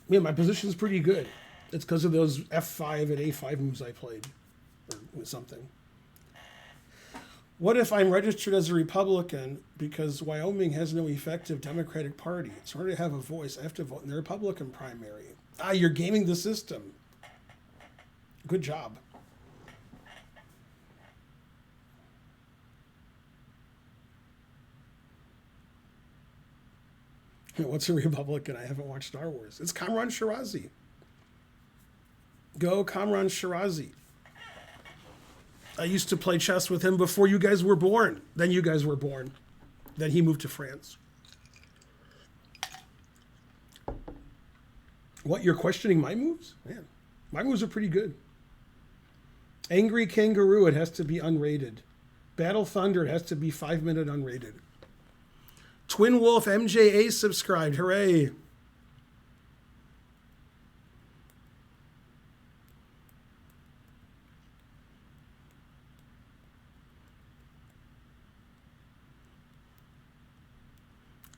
Yeah, my position's pretty good. It's because of those F5 and A5 moves I played, or something. What if I'm registered as a Republican because Wyoming has no effective Democratic Party? It's in order to have a voice, I have to vote in the Republican primary. Ah, you're gaming the system. Good job. What's a Republican? I haven't watched Star Wars. It's Kamran Shirazi. Go Kamran Shirazi. I used to play chess with him before you guys were born. Then you guys were born. Then he moved to France. What, you're questioning my moves? Man, my moves are pretty good. Angry Kangaroo, it has to be unrated. Battle Thunder, it has to be 5-minute unrated. Twin Wolf MJA subscribed. Hooray.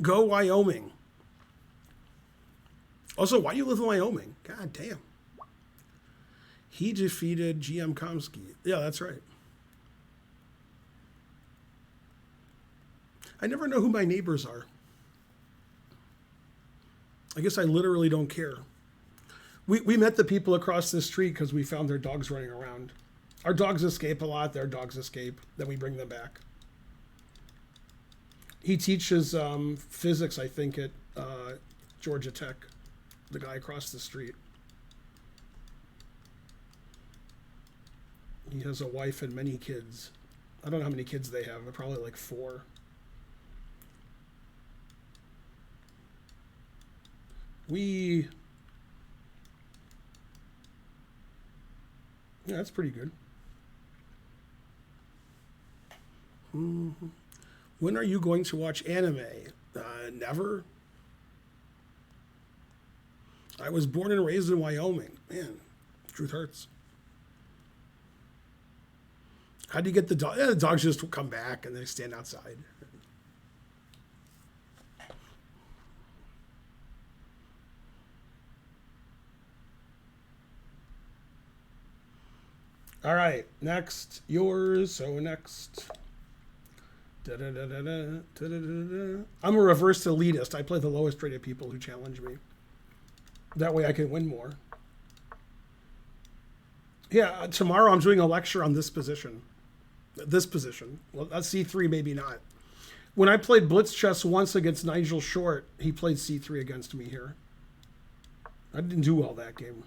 Go Wyoming. Also, why do you live in Wyoming? God damn. He defeated GM Komsky. Yeah, that's right. I never know who my neighbors are. I guess I literally don't care. We met the people across the street because we found their dogs running around. Our dogs escape a lot. Their dogs escape. Then we bring them back. He teaches physics, I think, at Georgia Tech. The guy across the street. He has a wife and many kids. I don't know how many kids they have. They're probably like 4. Yeah, that's pretty good. Mm-hmm. When are you going to watch anime? Never. I was born and raised in Wyoming. Man, truth hurts. How do you get the dog? Yeah, the dogs just come back and they stand outside. All right, next, yours. So next. I'm a reverse elitist. I play the lowest rated people who challenge me. That way I can win more. Yeah, tomorrow I'm doing a lecture on this position. This position. Well, that's C3, maybe not. When I played blitz chess once against Nigel Short, he played C3 against me here. I didn't do well that game.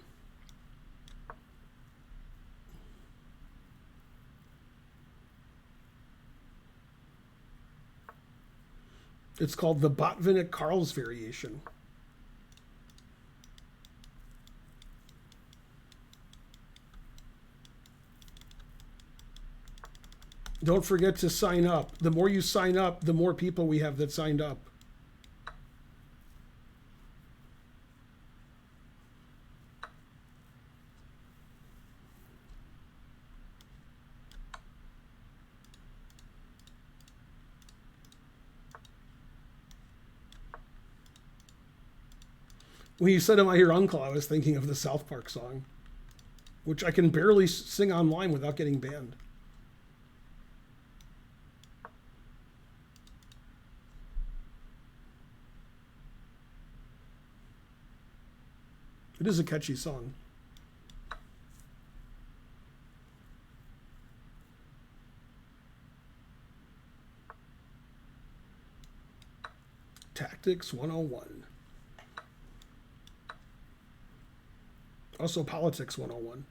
It's called the Botvinnik-Karls variation. Don't forget to sign up. The more you sign up, the more people we have that signed up. When you said, "Am I your uncle?" I was thinking of the South Park song, which I can barely sing online without getting banned. It is a catchy song. Tactics 101. Also Politics 101.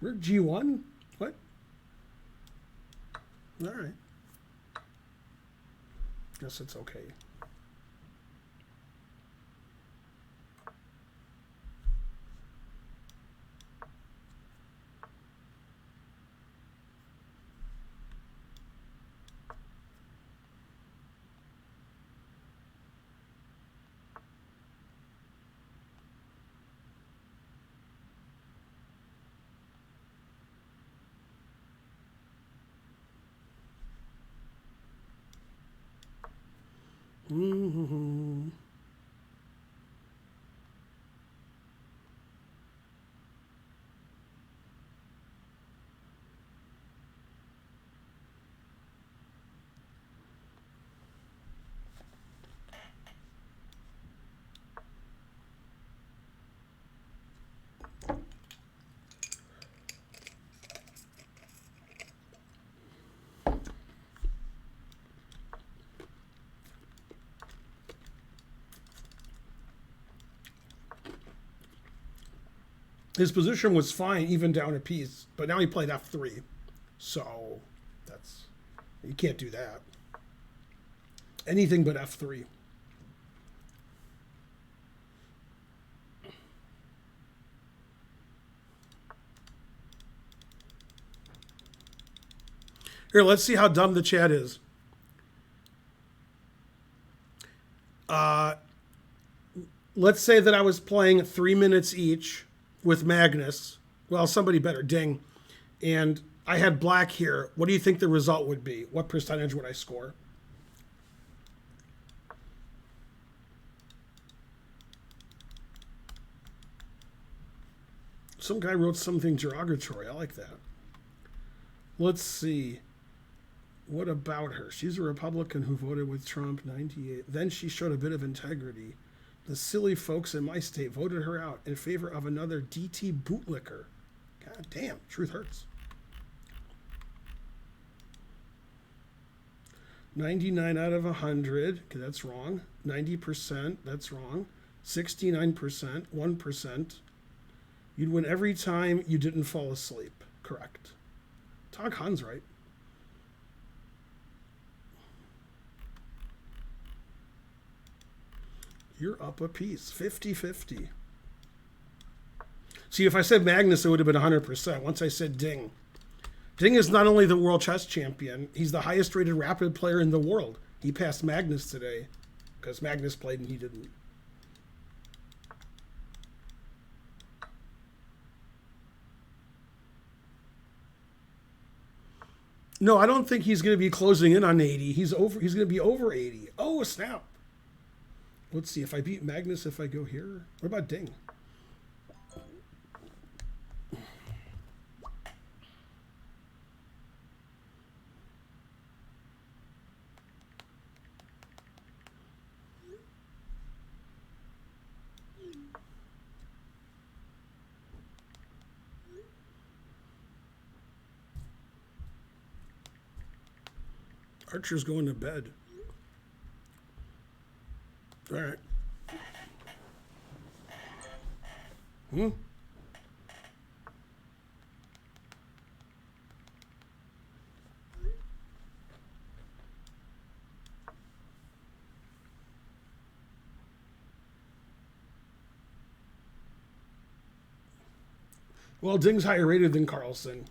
We're G1? What? All right. Guess it's okay. Mm-hmm. His position was fine, even down a piece, but now he played f3. So that's, you can't do that. Anything but f3. Here, let's see how dumb the chat is. Let's say that I was playing 3 minutes each with Magnus. Well, somebody better, ding. And I had black here. What do you think the result would be? What percentage would I score? Some guy wrote something derogatory. I like that. Let's see. What about her? She's a Republican who voted with Trump, 98. Then she showed a bit of integrity. The silly folks in my state voted her out in favor of another DT bootlicker. God damn, truth hurts. 99 out of 100. Okay, that's wrong. 90%. That's wrong. 69%. 1%. You'd win every time you didn't fall asleep. Correct. Tog Han's right. You're up a piece. 50-50. See, if I said Magnus, it would have been 100%. Once I said Ding. Ding is not only the world chess champion, he's the highest rated rapid player in the world. He passed Magnus today because Magnus played and he didn't. No, I don't think he's going to be closing in on 80. He's going to be over 80. Oh, snap. Let's see, if I beat Magnus, if I go here. What about Ding? Archer's going to bed. All right. Well, Ding's higher rated than Carlsen.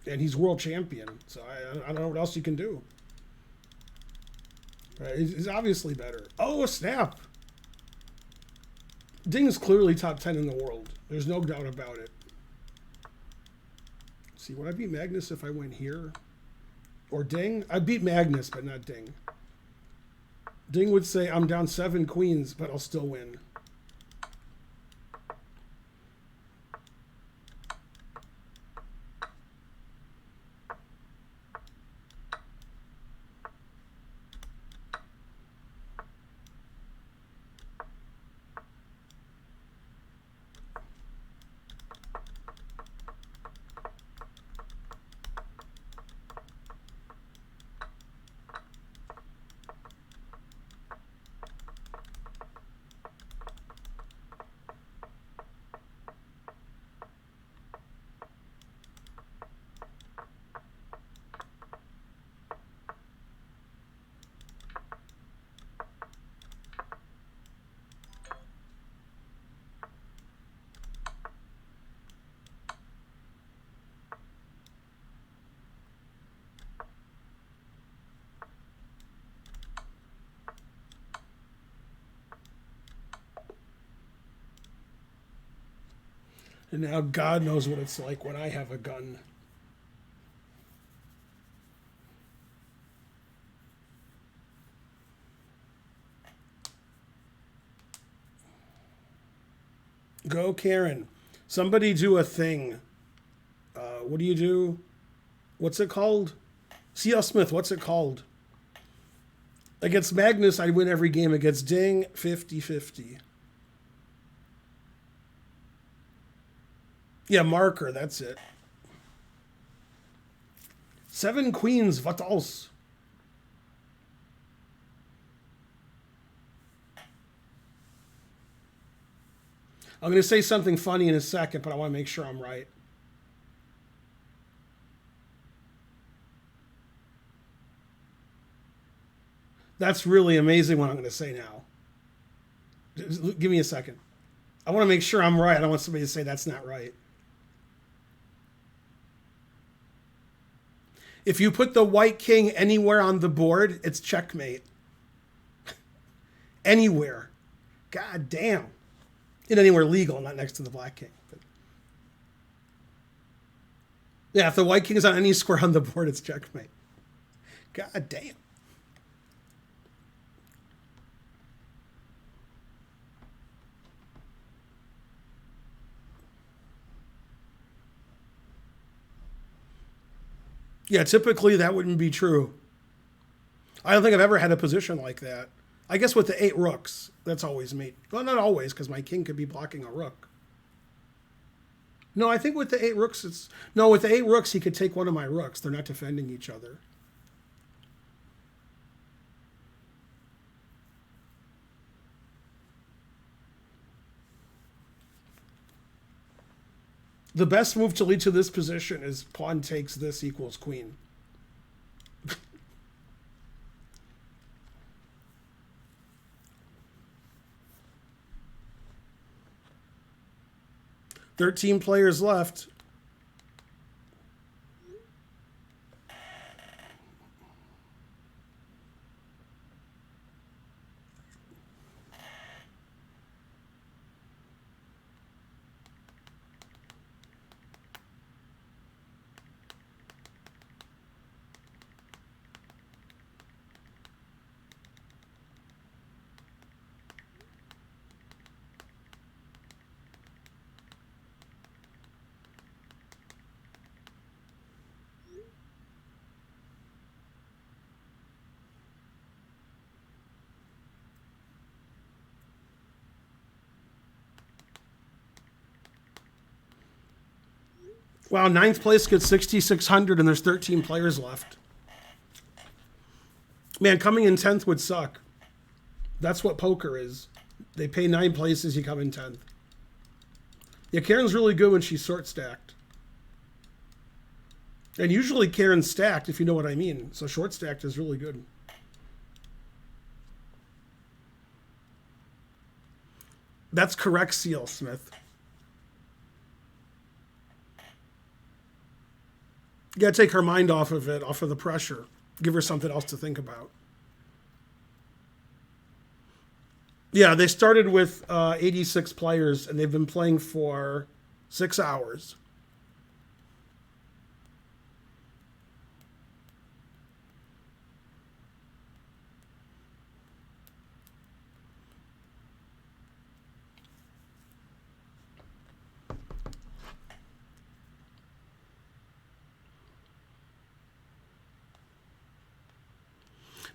And he's world champion. So I don't know what else you can do. Right, he's obviously better. Oh, snap. Ding is clearly top 10 in the world. There's no doubt about it. Let's see, would I beat Magnus if I went here? Or Ding? I'd beat Magnus, but not Ding. Ding would say, I'm down 7 queens, but I'll still win. And now God knows what it's like when I have a gun. Go, Karen. Somebody do a thing. What do you do? What's it called? C.L. Smith, what's it called? Against Magnus, I win every game. Against Ding, 50-50. Yeah, marker, that's it. 7 queens, what else? I'm going to say something funny in a second, but I want to make sure I'm right. That's really amazing what I'm going to say now. Just give me a second. I want to make sure I'm right. I don't want somebody to say that's not right. If you put the white king anywhere on the board, it's checkmate. Anywhere. God damn. In anywhere legal, not next to the black king. But yeah, if the white king is on any square on the board, it's checkmate. God damn. Yeah, typically that wouldn't be true. I don't think I've ever had a position like that. I guess with the 8 rooks, that's always me. Well, not always, because my king could be blocking a rook. No, I think with the 8 rooks, it's... No, with the 8 rooks, he could take one of my rooks. They're not defending each other. The best move to lead to this position is pawn takes this equals queen. 13 players left. Wow, 9th place gets 6,600 and there's 13 players left. Man, coming in 10th would suck. That's what poker is. They pay 9 places, you come in 10th. Yeah, Karen's really good when she's short stacked. And usually Karen's stacked, if you know what I mean. So short stacked is really good. That's correct, C.L. Smith. You got to take her mind off of it, off of the pressure. Give her something else to think about. Yeah, they started with 86 players, and they've been playing for 6 hours.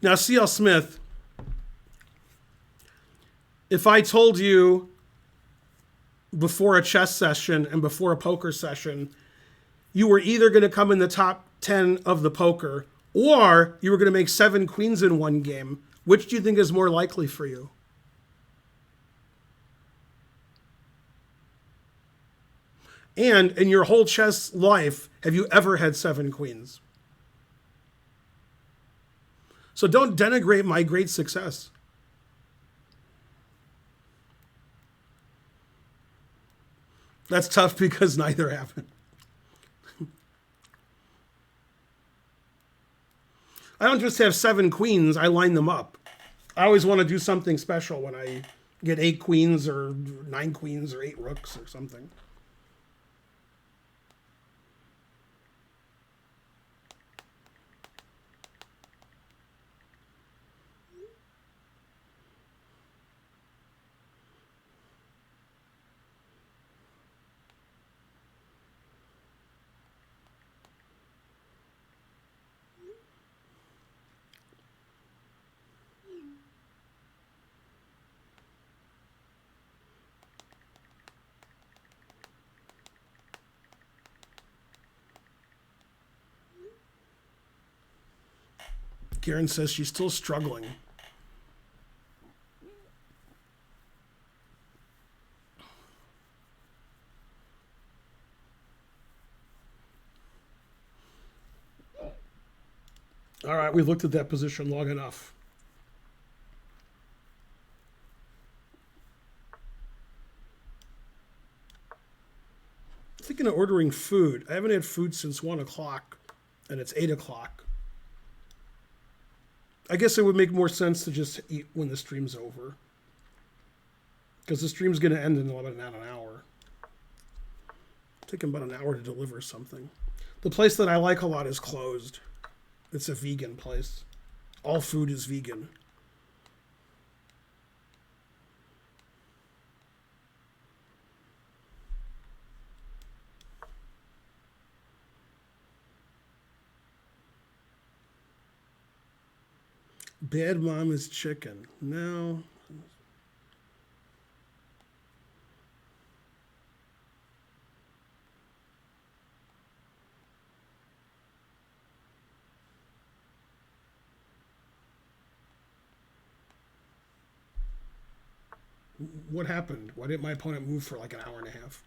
Now, C.L. Smith, if I told you before a chess session and before a poker session, you were either going to come in the top 10 of the poker or you were going to make 7 queens in one game, which do you think is more likely for you? And in your whole chess life, have you ever had 7 queens? So don't denigrate my great success. That's tough because neither happened. I don't just have 7 queens, I line them up. I always want to do something special when I get 8 queens or 9 queens or 8 rooks or something. Karen says she's still struggling. All right, we've looked at that position long enough. Thinking of ordering food. I haven't had food since 1 o'clock, and it's 8 o'clock. I guess it would make more sense to just eat when the stream's over, because the stream's going to end in about an hour. It's taking about an hour to deliver something. The place that I like a lot is closed. It's a vegan place. All food is vegan. Bad mom is chicken. No. What happened? Why didn't my opponent move for like an hour and a half?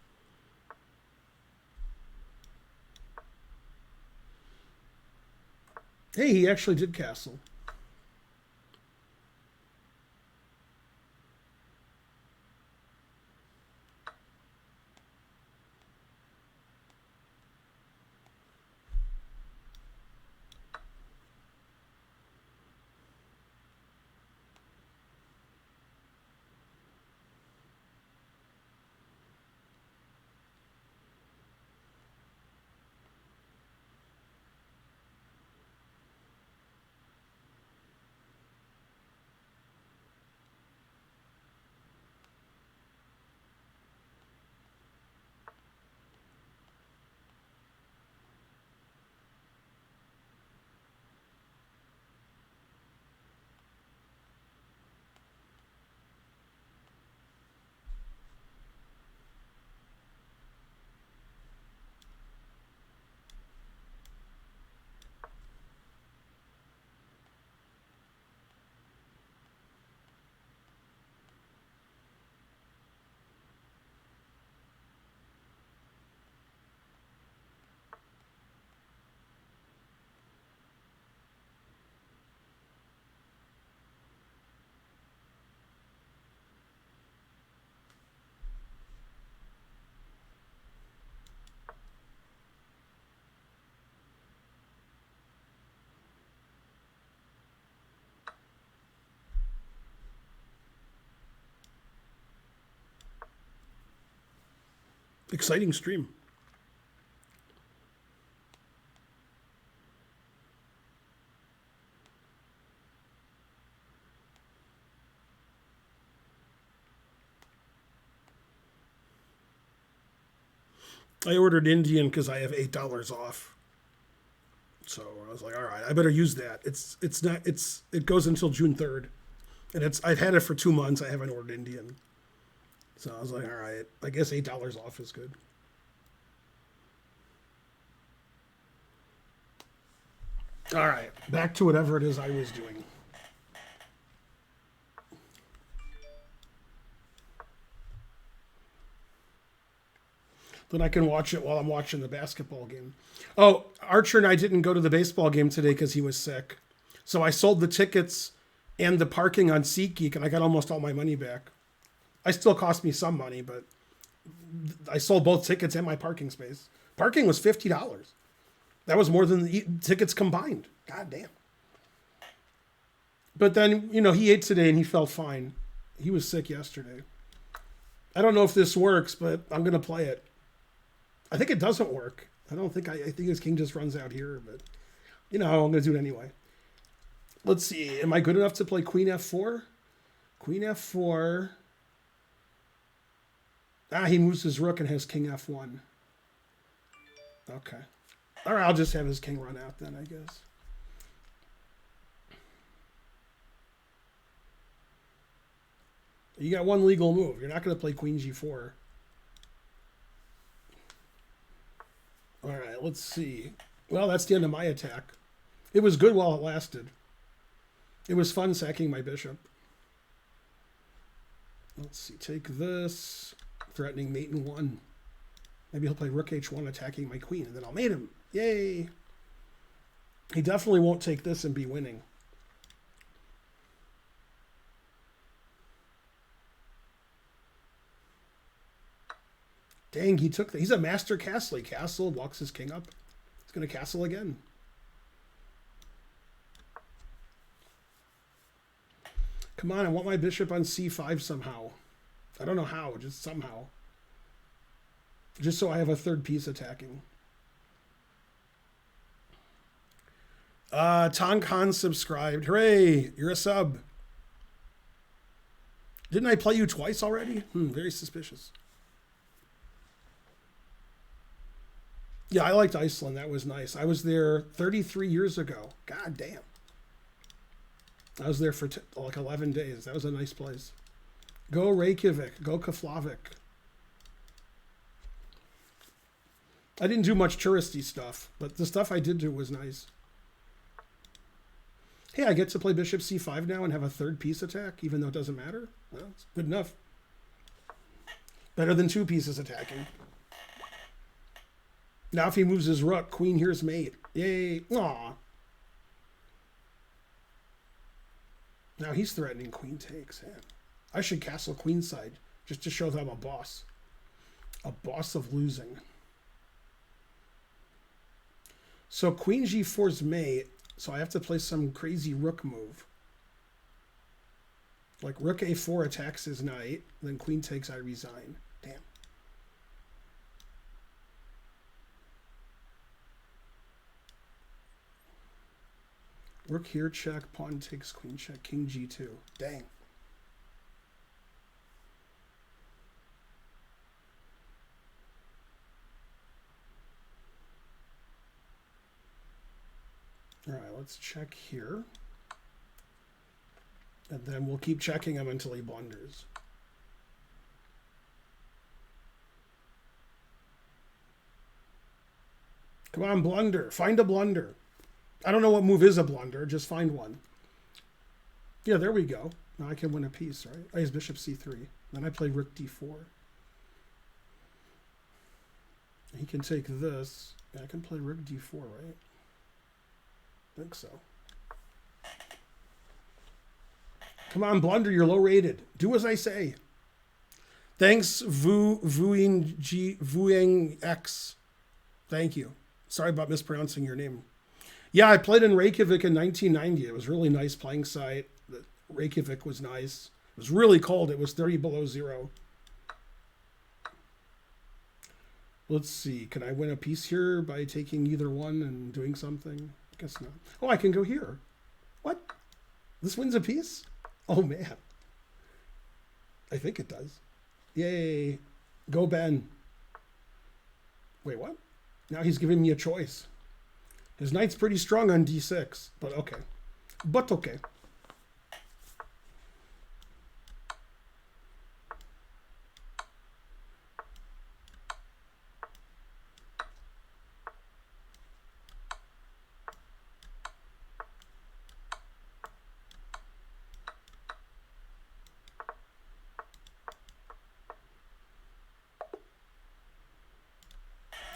Hey, he actually did castle. Exciting stream. I ordered Indian because I have $8 off. So I was like, all right, I better use that. It goes until June 3rd. And I've had it for 2 months. I haven't ordered Indian. So I was like, all right, I guess $8 off is good. All right, back to whatever it is I was doing. Then I can watch it while I'm watching the basketball game. Oh, Archer and I didn't go to the baseball game today because he was sick. So I sold the tickets and the parking on SeatGeek, and I got almost all my money back. I still cost me some money, but I sold both tickets and my parking space. Parking was $50. That was more than the tickets combined. God damn. But then, he ate today and he felt fine. He was sick yesterday. I don't know if this works, but I'm going to play it. I think it doesn't work. I think his king just runs out here, but I'm going to do it anyway. Let's see. Am I good enough to play Queen F4? Queen F4. He moves his rook and has King F1. Okay. All right, I'll just have his king run out then, I guess. You got one legal move. You're not going to play Queen G4. All right, let's see. Well, that's the end of my attack. It was good while it lasted. It was fun sacking my bishop. Let's see, take this. Threatening mate in 1. Maybe he'll play rook h1 attacking my queen, and then I'll mate him. Yay! He definitely won't take this and be winning. Dang, he took that. He's a master castle. He castled, walks his king up. He's going to castle again. Come on, I want my bishop on c5 somehow. I don't know how, just somehow. Just so I have a third piece attacking. Tong Khan subscribed. Hooray, you're a sub. Didn't I play you twice already? Very suspicious. Yeah, I liked Iceland. That was nice. I was there 33 years ago. God damn. I was there for like 11 days. That was a nice place. Go Reykjavik. Go Keflavik. I didn't do much touristy stuff, but the stuff I did do was nice. Hey, I get to play bishop c5 now and have a third piece attack, even though it doesn't matter? Well, it's good enough. Better than 2 pieces attacking. Now if he moves his rook, queen here's mate. Yay. Aw. Now he's threatening queen takes. Man. I should castle queenside just to show that I'm a boss. A boss of losing. So queen g4's mate, so I have to play some crazy rook move. Like rook a4 attacks his knight, then queen takes, I resign. Damn. Rook here, check, pawn takes, queen check, king g2. Dang. All right, let's check here. And then we'll keep checking him until he blunders. Come on, blunder. Find a blunder. I don't know what move is a blunder. Just find one. Yeah, there we go. Now I can win a piece, right? I use bishop c3. Then I play rook d4. He can take this. Yeah, I can play rook d4, right? I think so. Come on, blunder. You're low rated. Do as I say. Thanks, Vuing X. Thank you. Sorry about mispronouncing your name. Yeah, I played in Reykjavik in 1990. It was really nice playing site. Reykjavik was nice. It was really cold. It was 30 below zero. Let's see. Can I win a piece here by taking either one and doing something? I guess not. Oh, I can go here. What? This wins a piece? Oh, man. I think it does. Yay. Go, Ben. Wait, what? Now he's giving me a choice. His knight's pretty strong on d6, but okay. But okay.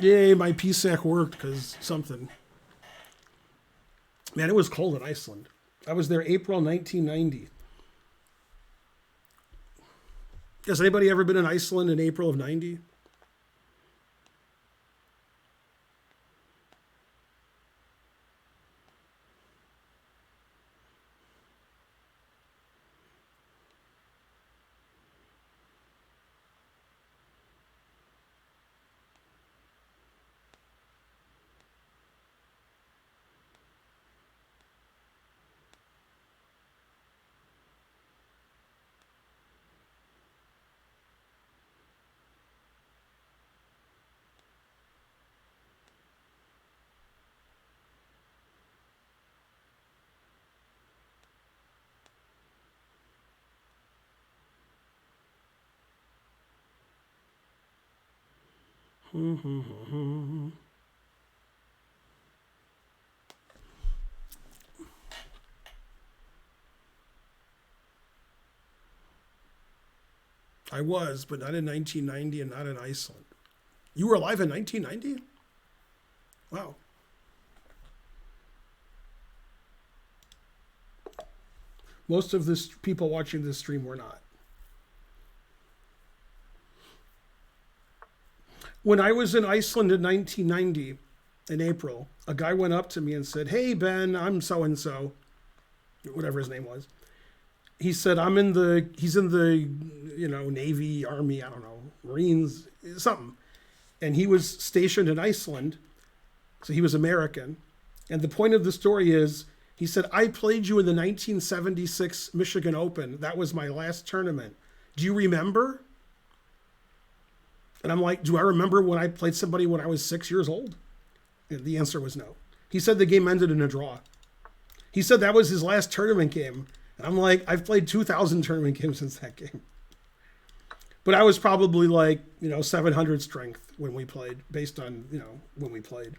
Yay, my PSAC worked because something. Man, it was cold in Iceland. I was there April 1990. Has anybody ever been in Iceland in April of 90? I was, but not in 1990 and not in Iceland. You were alive in 1990? Wow. Most of this people watching this stream were not. When I was in Iceland in 1990, in April, a guy went up to me and said, "Hey Ben, I'm so and so, whatever his name was." He said, he's in the, Navy, Army, I don't know, Marines, something. And he was stationed in Iceland, so he was American. And the point of the story is, he said, "I played you in the 1976 Michigan Open. That was my last tournament. Do you remember?" And I'm like, "Do I remember when I played somebody when I was 6 years old?" And the answer was no. He said the game ended in a draw. He said that was his last tournament game. And I'm like, I've played 2,000 tournament games since that game. But I was probably like, 700 strength when we played, based on, when we played.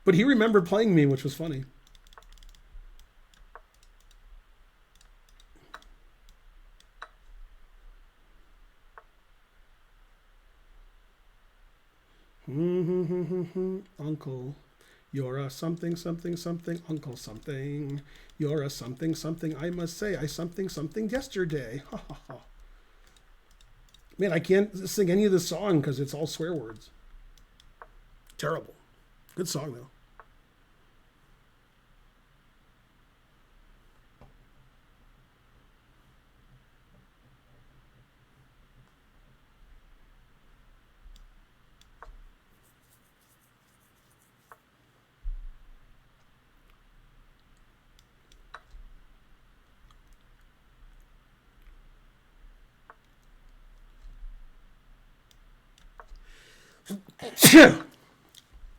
But he remembered playing me, which was funny. Uncle, you're a something, something, something, uncle something. You're a something, something, I must say, I something, something yesterday. Ha ha ha. Man, I can't sing any of the song because it's all swear words. Terrible. Good song, though.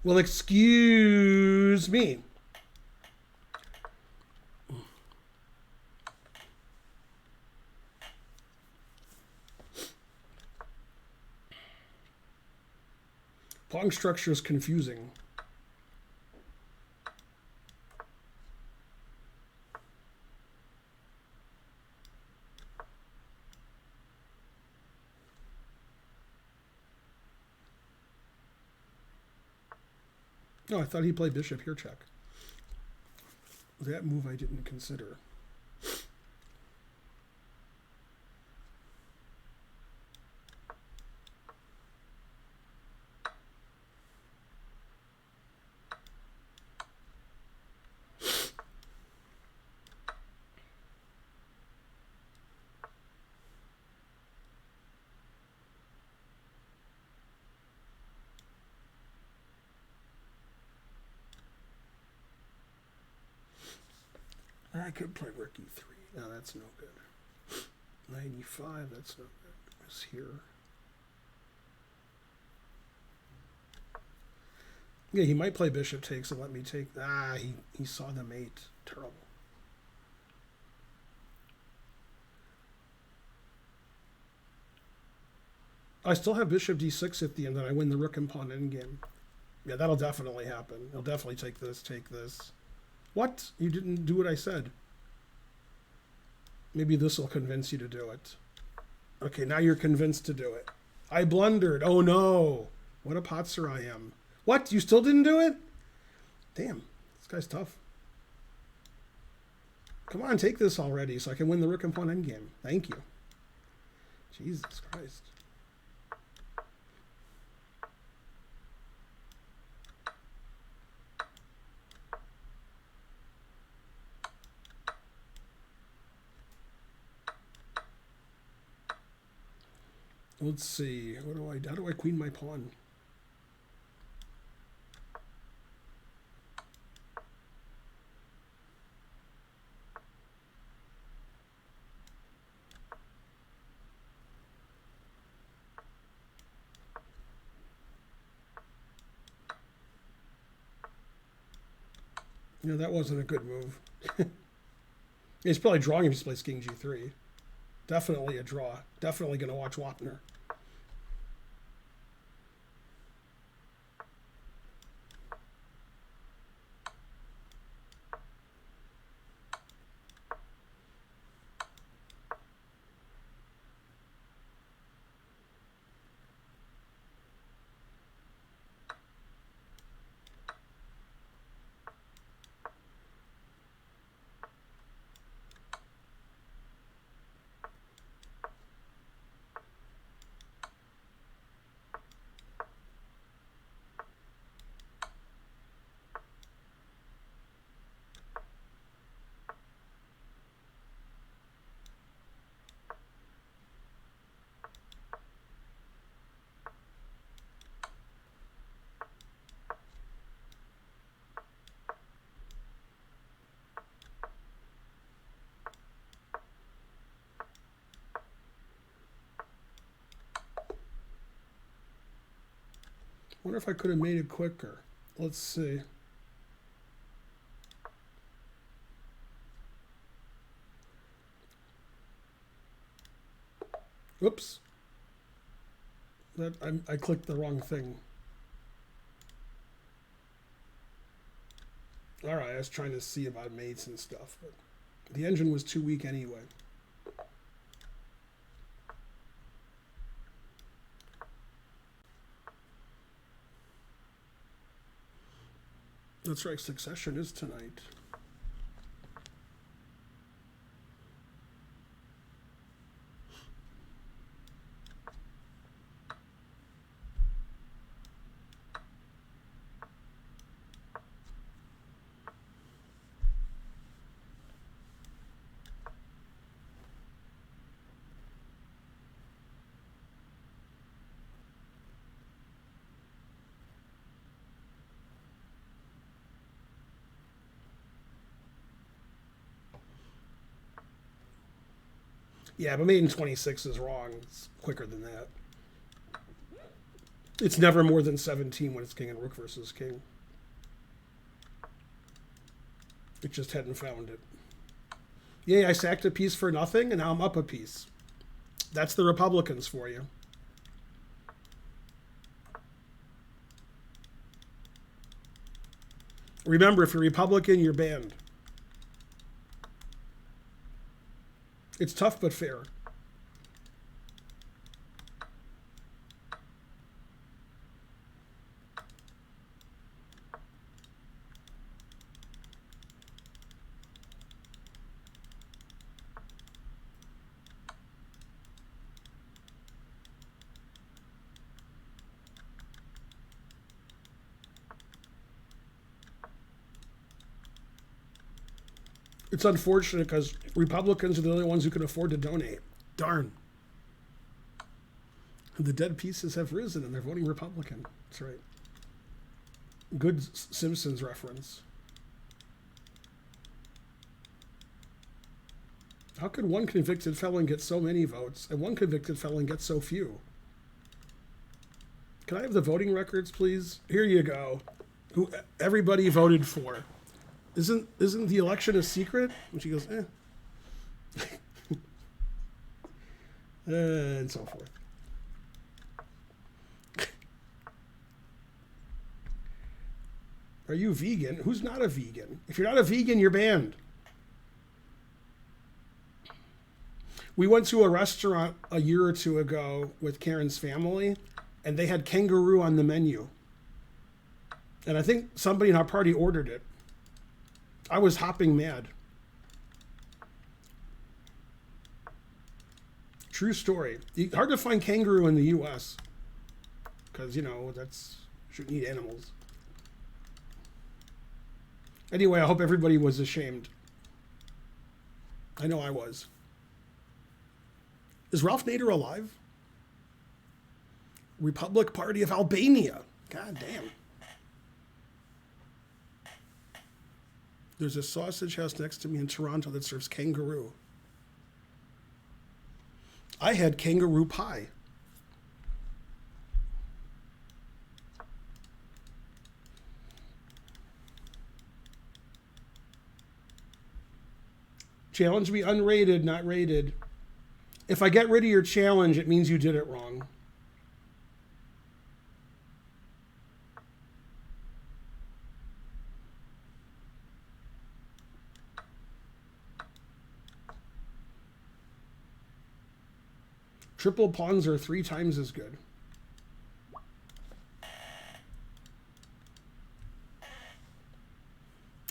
Well, excuse me. Pawn structure is confusing. Oh, I thought he played bishop here check. That move I didn't consider. I could play rook e3. No, that's no good. 95, that's no good. It's here. Yeah, he might play bishop takes and let me take. He saw the mate. Terrible. I still have bishop d6 at the end, and I win the rook and pawn endgame. Yeah, that'll definitely happen. He'll definitely take this, take this. What? You didn't do what I said. Maybe this will convince you to do it. Okay, now you're convinced to do it. I blundered. Oh no. What a potser I am. What? You still didn't do it? Damn. This guy's tough. Come on, take this already so I can win the rook and pawn endgame. Thank you. Jesus Christ. Let's see. How do I queen my pawn? That wasn't a good move. He's probably drawing if he plays king g3. Definitely a draw. Definitely going to watch Wapner. Wonder if I could have made it quicker. Let's see. Oops. I clicked the wrong thing. All right, I was trying to see about mates and stuff, but the engine was too weak anyway. That's right, Succession is tonight. Yeah, but made in 26 is wrong. It's quicker than that. It's never more than 17 when it's king and rook versus king. It just hadn't found it. Yay, I sacked a piece for nothing, and now I'm up a piece. That's the Republicans for you. Remember, if you're Republican, you're banned. It's tough but fair. It's unfortunate because Republicans are the only ones who can afford to donate. Darn. The dead pieces have risen and they're voting Republican. That's right. Good Simpsons reference. How could one convicted felon get so many votes and one convicted felon get so few? Can I have the voting records, please? Here you go. Who everybody voted for. Isn't the election a secret? And she goes, and so forth. Are you vegan? Who's not a vegan? If you're not a vegan, you're banned. We went to a restaurant a year or two ago with Karen's family, and they had kangaroo on the menu. And I think somebody in our party ordered it. I was hopping mad. True story. Hard to find kangaroo in the U.S. because, you know, shouldn't eat animals. Anyway, I hope everybody was ashamed. I know I was. Is Ralph Nader alive? Republic Party of Albania. God damn. There's a sausage house next to me in Toronto that serves kangaroo. I had kangaroo pie. Challenge me unrated, not rated. If I get rid of your challenge, it means you did it wrong. Triple pawns are 3 times as good.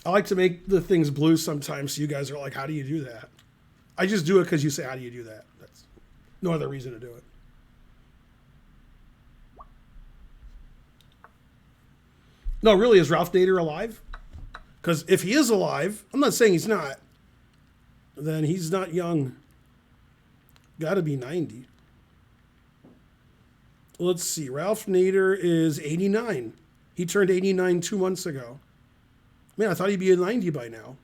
I like to make the things blue sometimes, so you guys are like, how do you do that? I just do it because you say, how do you do that? That's no other reason to do it. No, really, is Ralph Nader alive? Because if he is alive, I'm not saying he's not, then he's not young. Got to be 90. Let's see. Ralph Nader is 89. He turned 89 2 months ago. Man, I thought he'd be a 90 by now.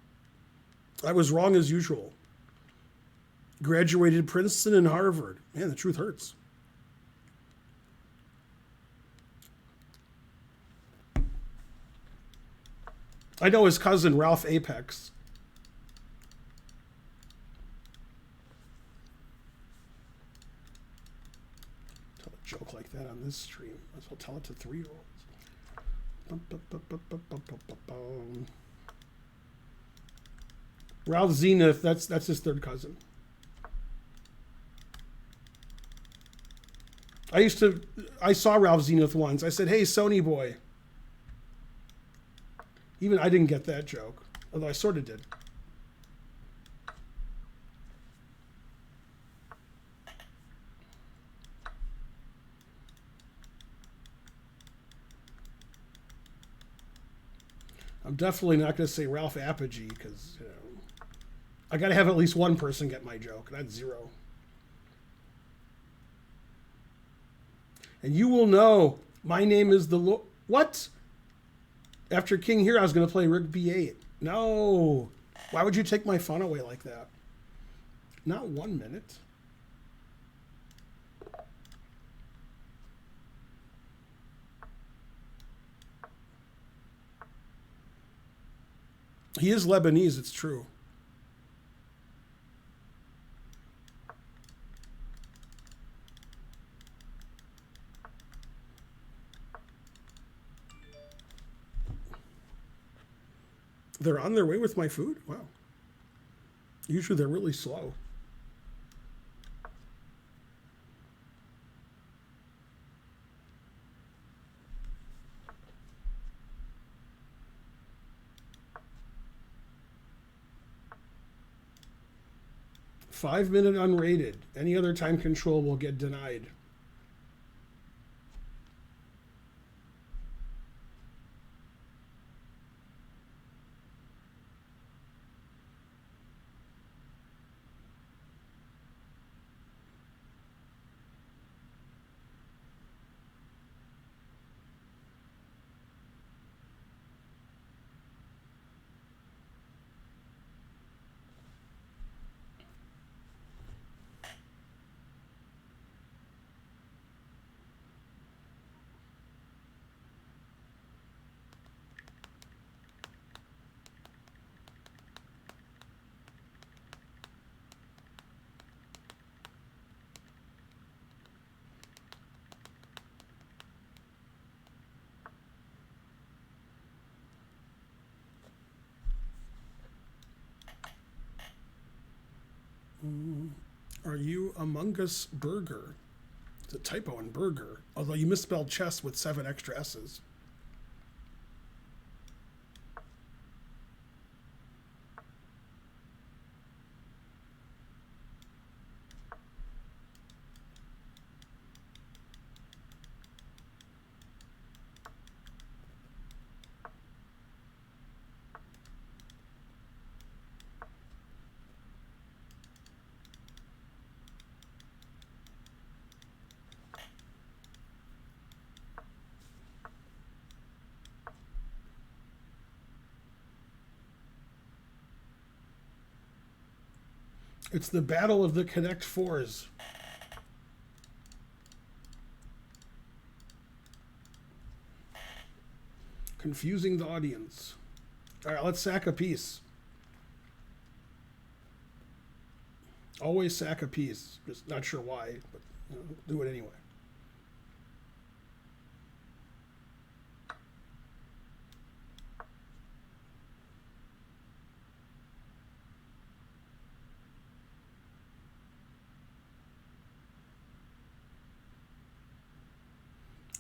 I was wrong as usual. Graduated Princeton and Harvard. Man, the truth hurts. I know his cousin, Ralph Apex. Tell a joke like that on this stream. Might as well tell it to 3-year-olds. Ralph Zenith, that's his third cousin. I saw Ralph Zenith once. I said, "Hey, Sony boy." Even I didn't get that joke, although I sort of did. I'm definitely not going to say Ralph Apogee because, you know, I got to have at least one person get my joke. That's 0. And you will know my name is the what? After King here, I was going to play Rook B8. No. Why would you take my fun away like that? Not 1 minute. He is Lebanese, it's true. They're on their way with my food? Wow. Usually they're really slow. Five-minute unrated. Any other time control will get denied. Are you Among Us Burger? It's a typo in burger, although you misspelled chess with 7 extra S's. It's the battle of the Connect Fours. Confusing the audience. All right, let's sack a piece. Always sack a piece. Just not sure why, but you know, do it anyway.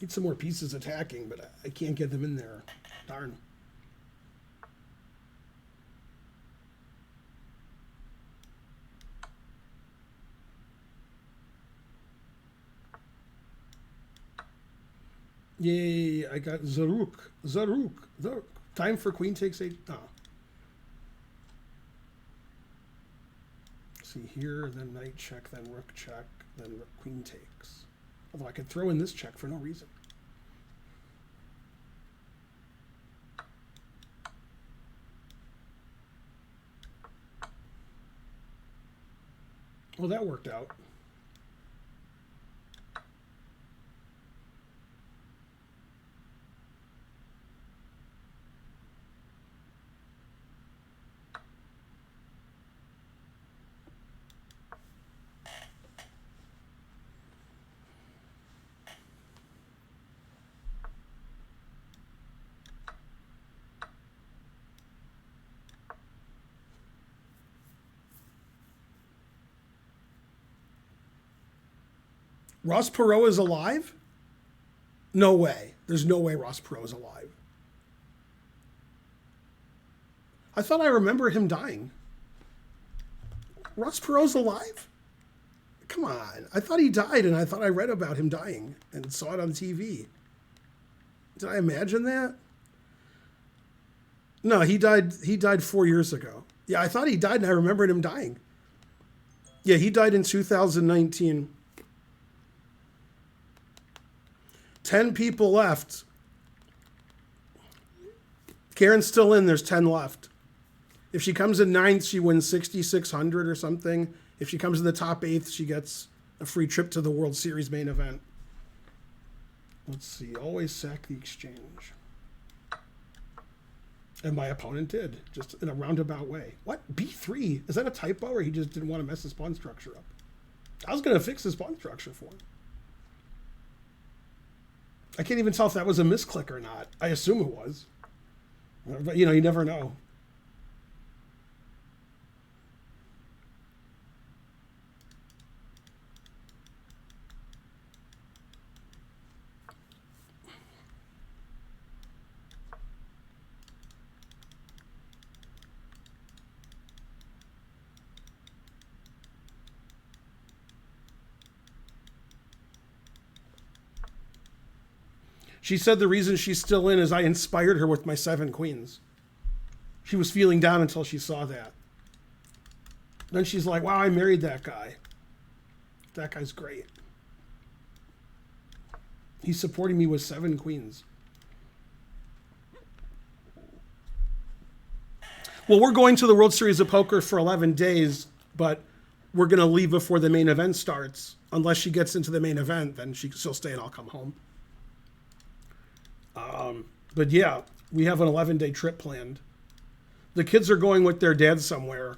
Need some more pieces attacking, but I can't get them in there. Darn. Yay, I got Zaruk. Zaruk. Zaruk. Time for queen takes 8. Oh. See here, then knight check, then rook check, then rook queen takes. Although I could throw in this check for no reason. Well, that worked out. Ross Perot is alive? No way. There's no way Ross Perot is alive. I thought I remember him dying. Ross Perot's alive? Come on. I thought he died, and I thought I read about him dying and saw it on TV. Did I imagine that? No, he died 4 years ago. Yeah, I thought he died, and I remembered him dying. Yeah, he died in 2019. 10 people left. Karen's still in. There's 10 left. If she comes in ninth, she wins 6,600 or something. If she comes in the top eighth, she gets a free trip to the World Series main event. Let's see. Always sack the exchange. And my opponent did, just in a roundabout way. What? B3? Is that a typo, or he just didn't want to mess his pawn structure up? I was going to fix his pawn structure for him. I can't even tell if that was a misclick or not. I assume it was. But, you never know. She said the reason she's still in is I inspired her with my 7 queens. She was feeling down until she saw that. Then she's like, wow, I married that guy. That guy's great. He's supporting me with 7 queens. Well, we're going to the World Series of Poker for 11 days, but we're going to leave before the main event starts. Unless she gets into the main event, then she'll stay and I'll come home. But yeah, we have an 11-day trip planned. The kids are going with their dad somewhere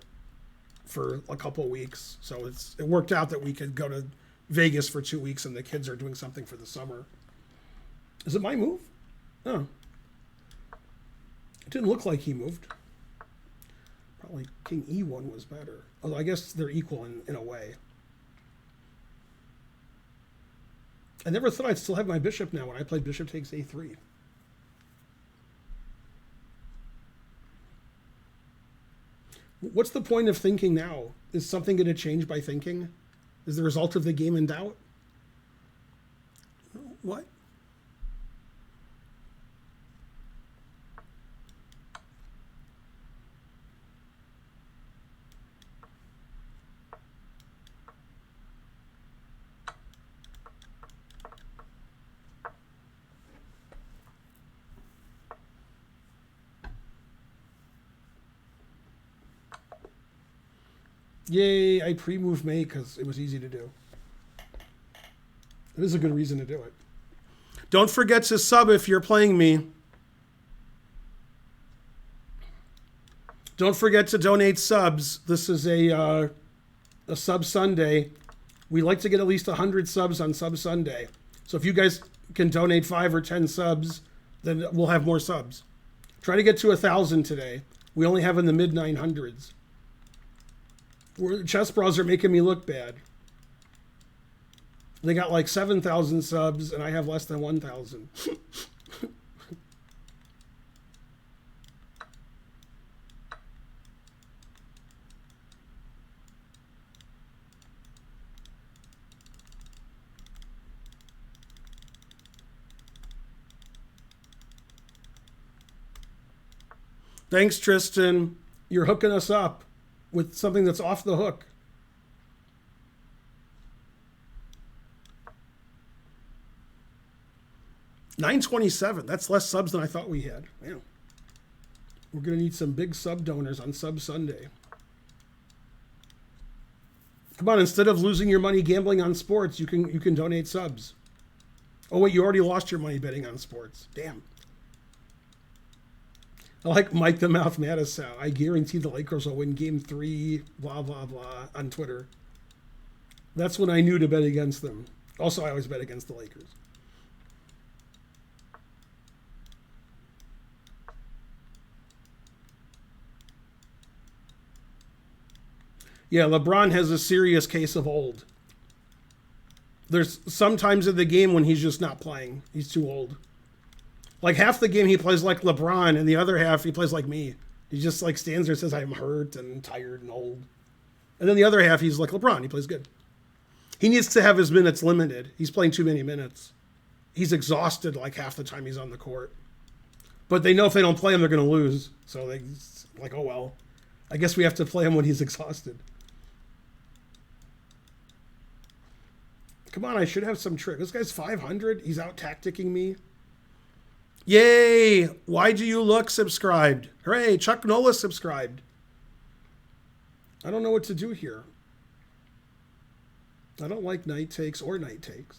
for a couple weeks. So it worked out that we could go to Vegas for 2 weeks and the kids are doing something for the summer. Is it my move? Oh. It didn't look like he moved. Probably King E1 was better. Although I guess they're equal in a way. I never thought I'd still have my bishop now when I played bishop takes A3. What's the point of thinking now? Is something going to change by thinking? Is the result of the game in doubt? What? Yay, I pre-moved May because it was easy to do. It is a good reason to do it. Don't forget to sub if you're playing me. Don't forget to donate subs. This is a sub Sunday. We like to get at least 100 subs on sub Sunday. So if you guys can donate 5 or 10 subs, then we'll have more subs. Try to get to 1,000 today. We only have in the mid 900s. Chess Bros are making me look bad. They got like 7,000 subs, and I have less than 1,000. Thanks, Tristan. You're hooking us up with something that's off the hook. $927. That's less subs than I thought we had. Man. We're going to need some big sub donors on Sub Sunday. Come on, instead of losing your money gambling on sports, you can donate subs. Oh, wait, you already lost your money betting on sports. Damn. I like Mike the Mouth Mattis. I guarantee the Lakers will win game 3, blah, blah, blah, on Twitter. That's when I knew to bet against them. Also, I always bet against the Lakers. Yeah, LeBron has a serious case of old. There's some times in the game when he's just not playing. He's too old. Like half the game he plays like LeBron, and the other half he plays like me. He just like stands there and says, I'm hurt and tired and old. And then the other half he's like LeBron. He plays good. He needs to have his minutes limited. He's playing too many minutes. He's exhausted like half the time he's on the court. But they know if they don't play him, they're going to lose. So they like, oh well. I guess we have to play him when he's exhausted. Come on, I should have some trick. This guy's 500. He's out tacticking me. Yay! Why do you look subscribed? Hooray! Chuck Nola subscribed. I don't know what to do here. I don't like night takes or night takes.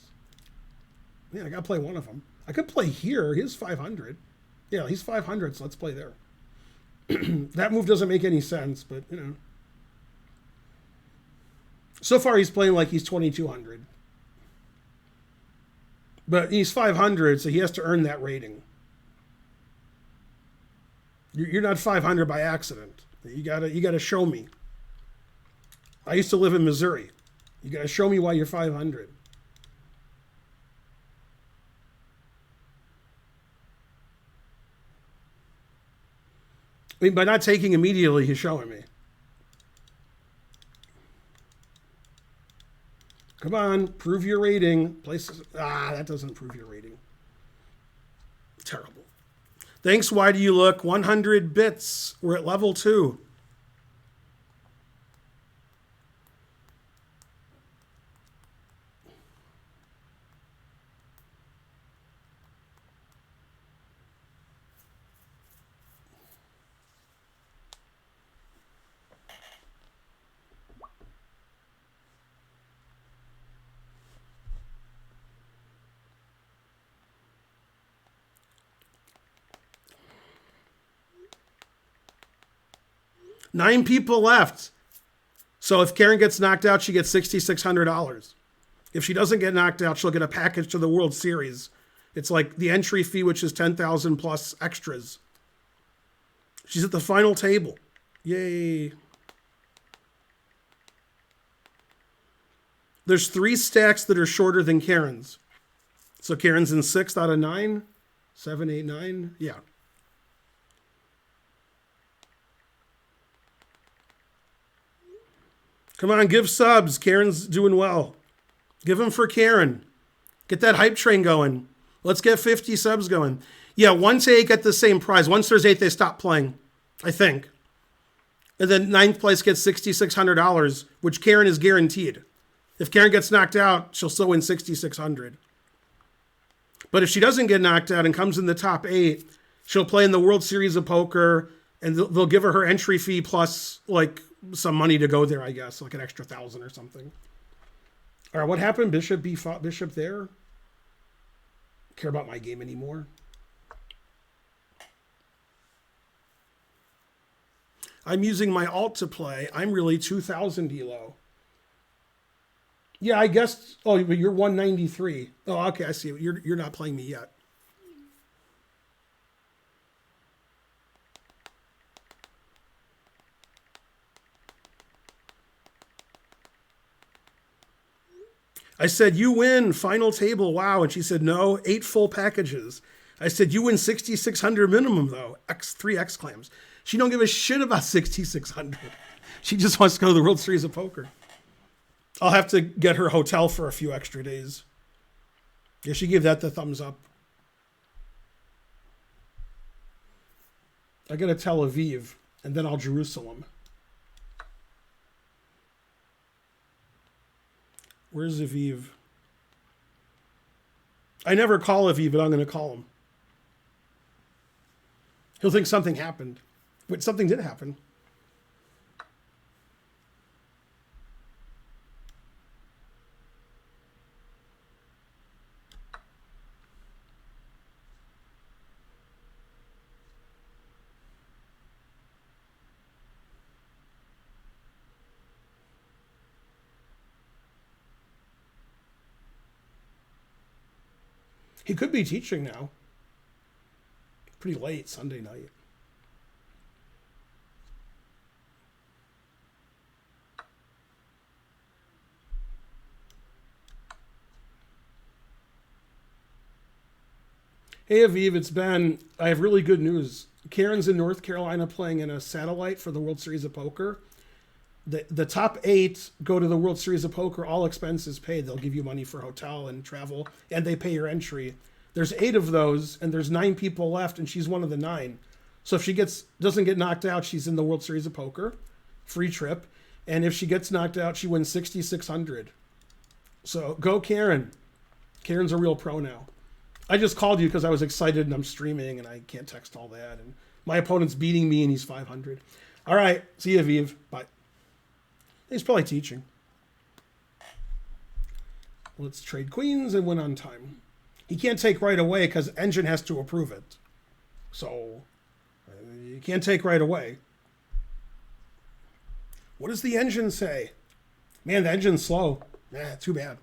Yeah, I gotta play one of them. I could play here. He's 500. Yeah, he's 500, so let's play there. That move doesn't make any sense, but, you know. So far, he's playing like he's 2,200. But he's 500, so he has to earn that rating. You're not 500 by accident. You gotta show me. I used to live in Missouri. You gotta show me why you're 500. I mean, by not taking immediately, he's showing me. Come on, prove your rating. Places. That doesn't prove your rating. Terrible. Thanks, why do you look? 100 bits. We're at level 2. Nine people left. So if Karen gets knocked out, she gets $6,600. If she doesn't get knocked out, she'll get a package to the World Series. It's like the entry fee, which is $10,000 plus extras. She's at the final table. Yay. There's 3 stacks that are shorter than Karen's. So Karen's in 6th out of 9. 7, 8, 9. Yeah. Come on, give subs. Karen's doing well. Give them for Karen. Get that hype train going. Let's get 50 subs going. Yeah, 1 to 8 get the same prize. Once there's 8, they stop playing, I think. And then 9th place gets $6,600, which Karen is guaranteed. If Karen gets knocked out, she'll still win $6,600. But if she doesn't get knocked out and comes in the top 8, she'll play in the World Series of Poker, and they'll give her entry fee plus like some money to go there, I guess, like an extra 1,000 or something. All right, what happened? Bishop B fought Bishop there. Care about my game anymore? I'm using my alt to play. I'm really 2,000 elo. Yeah, I guess. Oh, but you're 193. Oh, okay, I see. You're not playing me yet. I said, you win, final table, wow. And she said, no, 8 full packages. I said, you win 6,600 minimum, though. 3 exclams. She don't give a shit about 6,600. She just wants to go to the World Series of Poker. I'll have to get her hotel for a few extra days. Yeah, she gave that the thumbs up. I go to Tel Aviv, and then I'll Jerusalem. Where's Aviv? I never call Aviv, but I'm going to call him. He'll think something happened. But something did happen. He could be teaching now. Pretty late Sunday night. Hey, Aviv, it's Ben. I have really good news. Karen's in North Carolina playing in a satellite for the World Series of Poker. The top 8 go to the World Series of Poker, all expenses paid. They'll give you money for hotel and travel, and they pay your entry. There's 8 of those, and there's 9 people left, and she's one of the 9. So if she doesn't get knocked out, she's in the World Series of Poker, free trip. And if she gets knocked out, she wins 6,600. So go Karen. Karen's a real pro now. I just called you because I was excited and I'm streaming and I can't text all that. And my opponent's beating me and he's 500. All right. See you, Aviv. Bye. He's probably teaching. Let's trade queens and win on time. He can't take right away because engine has to approve it. So you can't take right away. What does the engine say? Man, the engine's slow. Too bad.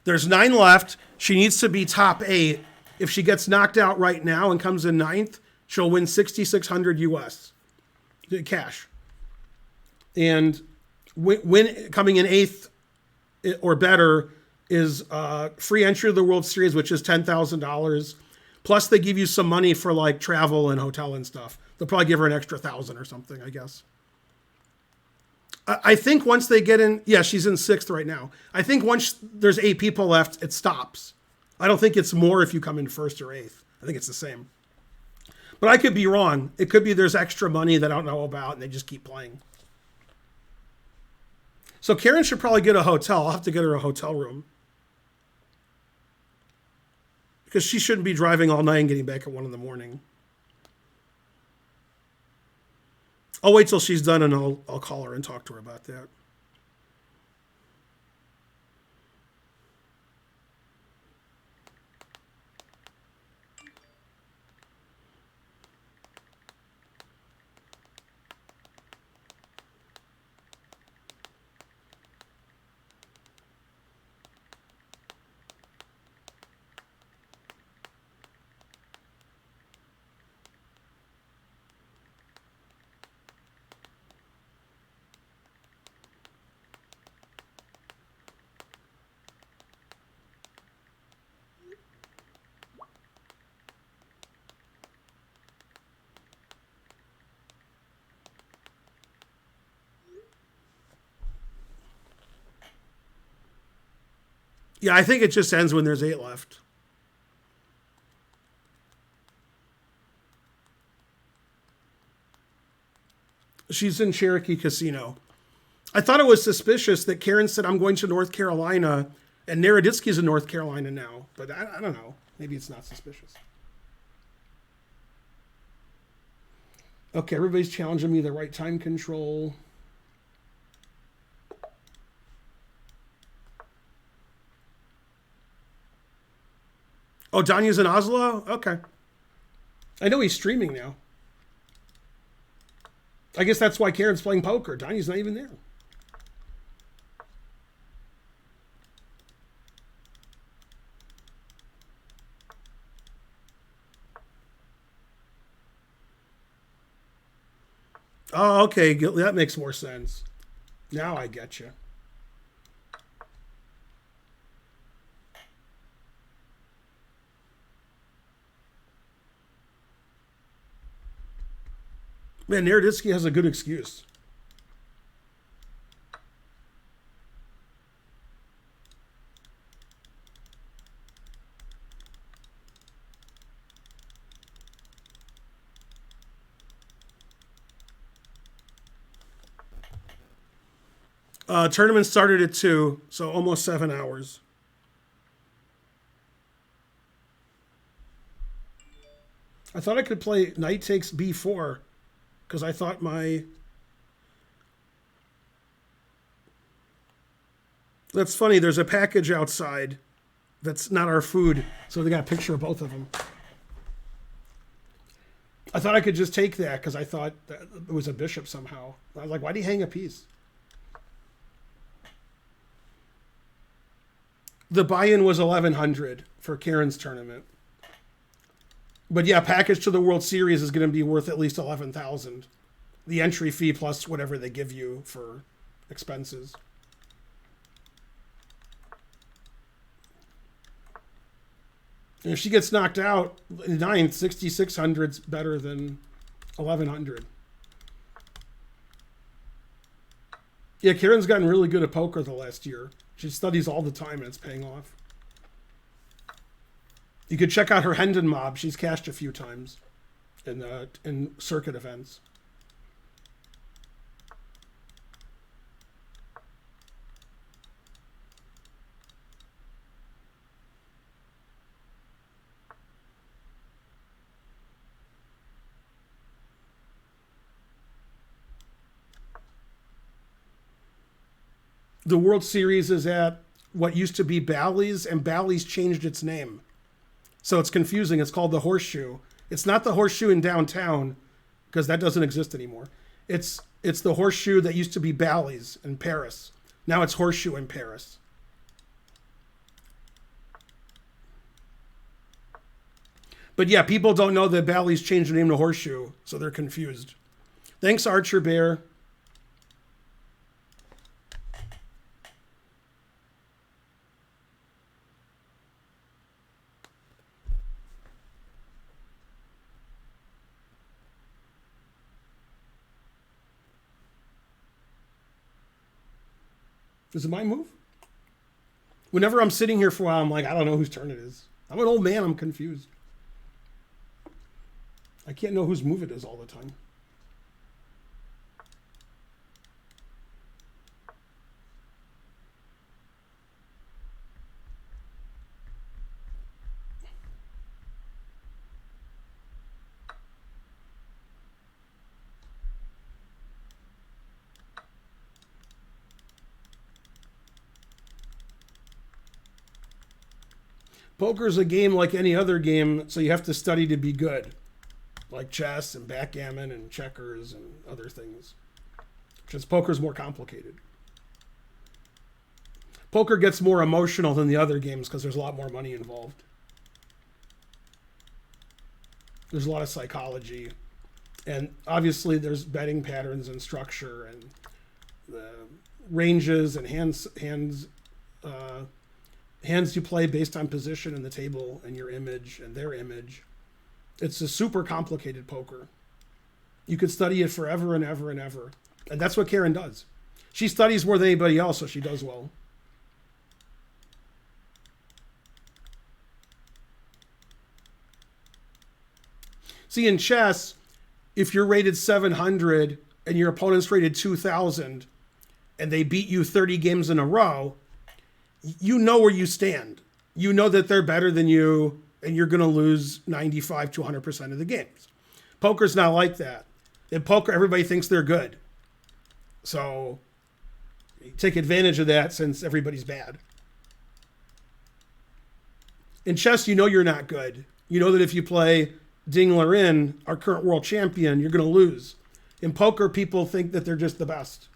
There's 9 left. She needs to be top 8. If she gets knocked out right now and comes in 9th, she'll win 6,600 US cash. And coming in 8th or better is free entry to the World Series, which is $10,000. Plus, they give you some money for like travel and hotel and stuff. They'll probably give her an extra 1,000 or something, I guess. I think once they get in, yeah, she's in 6th right now. I think once there's 8 people left, it stops. I don't think it's more if you come in 1st or 8th. I think it's the same. But I could be wrong. It could be there's extra money that I don't know about and they just keep playing. So Karen should probably get a hotel. I'll have to get her a hotel room. Because she shouldn't be driving all night and getting back at 1 in the morning. I'll wait till she's done and I'll call her and talk to her about that. Yeah, I think it just ends when there's 8 left. She's in Cherokee Casino. I thought it was suspicious that Karen said, I'm going to North Carolina, and Naroditsky's in North Carolina now. But I don't know. Maybe it's not suspicious. Okay, everybody's challenging me the right time control. Oh, Danya's in Oslo? Okay. I know he's streaming now. I guess that's why Karen's playing poker. Danya's not even there. Oh, okay. That makes more sense. Now I get you. Man, Naroditsky has a good excuse. Tournament started at 2, so almost 7 hours. I thought I could play knight takes b4 because I thought my... That's funny. There's a package outside that's not our food, so they got a picture of both of them. I thought I could just take that because I thought that it was a bishop somehow. I was like, why do you hang a piece? The buy-in was 1,100 for Karen's tournament. But yeah, package to the World Series is going to be worth at least 11,000. The entry fee plus whatever they give you for expenses. And if she gets knocked out in ninth, 6,600's better than 1,100. Yeah, Karen's gotten really good at poker the last year. She studies all the time and it's paying off. You could check out her Hendon Mob. She's cashed a few times in circuit events. The World Series is at what used to be Bally's, and Bally's changed its name. So it's confusing. It's called the Horseshoe. It's not the Horseshoe in downtown, because that doesn't exist anymore. It's the Horseshoe that used to be Bally's in Paris. Now it's Horseshoe in Paris. But yeah, people don't know that Bally's changed the name to Horseshoe, so they're confused. Thanks, Archer Bear. Is it my move? Whenever I'm sitting here for a while, I'm like, I don't know whose turn it is. I'm an old man. I'm confused. I can't know whose move it is all the time. Poker's a game like any other game, so you have to study to be good. Like chess and backgammon and checkers and other things. Just poker's more complicated. Poker gets more emotional than the other games because there's a lot more money involved. There's a lot of psychology. And obviously there's betting patterns and structure and ranges and hands you play based on position in the table and your image and their image. It's a super complicated poker. You could study it forever and ever and ever. And that's what Karen does. She studies more than anybody else, so she does well. See, in chess, if you're rated 700 and your opponent's rated 2,000 and they beat you 30 games in a row, you know where you stand. You know that they're better than you and you're going to lose 95 to 100% of the games. Poker's not like that. In poker, everybody thinks they're good. So you take advantage of that since everybody's bad. In chess, you know you're not good. You know that if you play Ding Liren, our current world champion, you're going to lose. In poker, people think that they're just the best.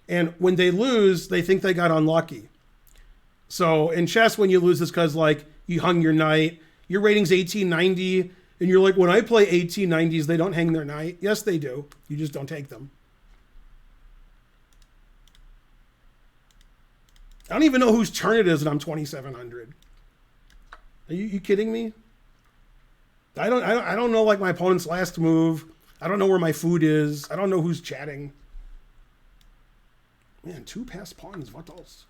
And when they lose, they think they got unlucky. So in chess, when you lose, it's because like you hung your knight, your rating's 1890, and you're like, when I play 1890s, they don't hang their knight. Yes, they do. You just don't take them. I don't even know whose turn it is and I'm 2,700. Are you kidding me? I don't know like my opponent's last move. I don't know where my food is. I don't know who's chatting. Man, 2 passed pawns. What else?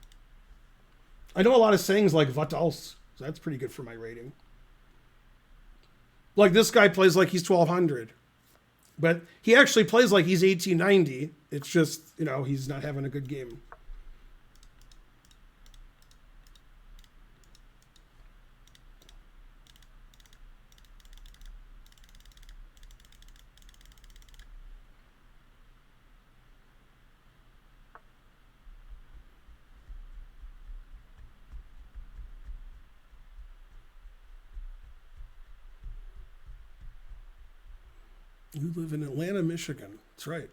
I know a lot of sayings like what else. So that's pretty good for my rating. Like this guy plays like he's 1,200. But he actually plays like he's 1890. It's just, you know, he's not having a good game. You live in Atlanta, Michigan. That's right.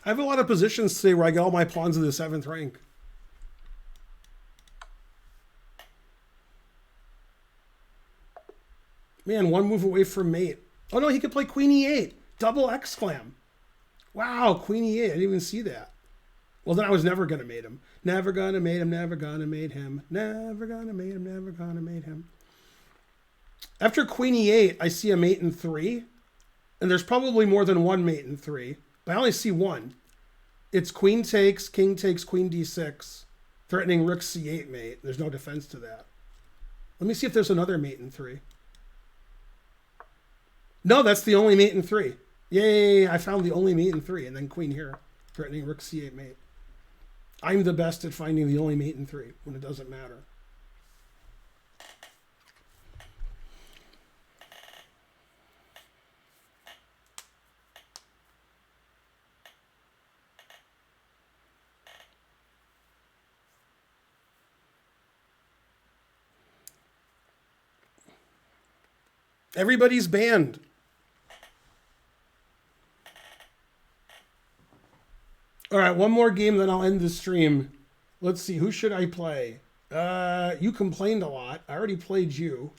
I have a lot of positions today where I get all my pawns in the 7th rank. Man, one move away from mate. Oh no, he could play queen e8. Double exclam. Wow, queen e8. I didn't even see that. Well, then I was never going to mate him. Never going to mate him, never going to mate him. Never going to mate him, never going to mate him. After queen e8, I see a mate in 3. And there's probably more than one mate in 3. But I only see one. It's queen takes, king takes, queen d6. Threatening rook c8 mate. There's no defense to that. Let me see if there's another mate in 3. No, that's the only mate in 3. Yay, I found the only mate in 3. And then queen here. Threatening rook c8 mate. I'm the best at finding the only mate in 3 when it doesn't matter. Everybody's banned. All right, one more game, then I'll end the stream. Let's see, who should I play? You complained a lot. I already played you.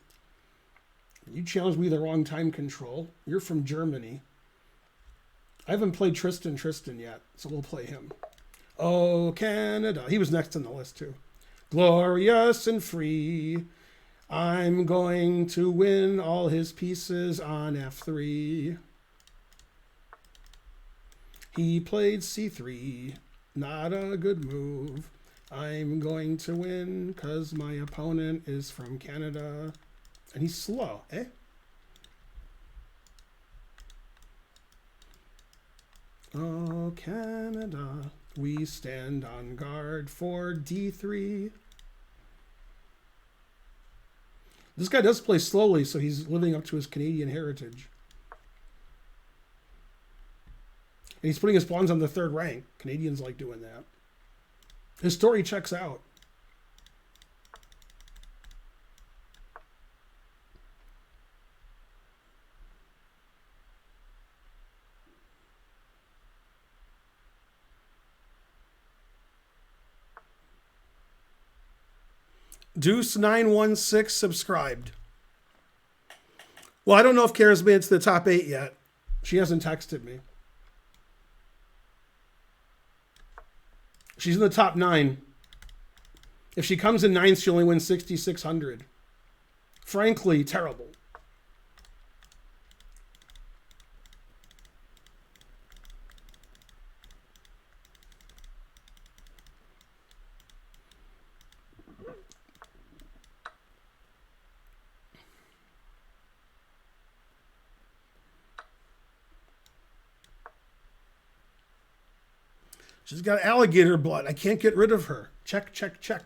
You challenged me the wrong time control. You're from Germany. I haven't played Tristan yet, so we'll play him. Oh, Canada. He was next on the list, too. Glorious and free. I'm going to win all his pieces on f3. He played c3. Not a good move. I'm going to win because my opponent is from Canada. And he's slow, eh? Oh, Canada, we stand on guard for d3. This guy does play slowly, so he's living up to his Canadian heritage. And he's putting his pawns on the 3rd rank. Canadians like doing that. His story checks out. Deuce916 subscribed. Well, I don't know if Kara's made it to the top 8 yet. She hasn't texted me. She's in the top 9. If she comes in 9th, she only wins 6,600. Frankly, terrible. She's got alligator blood. I can't get rid of her. Check, check, check.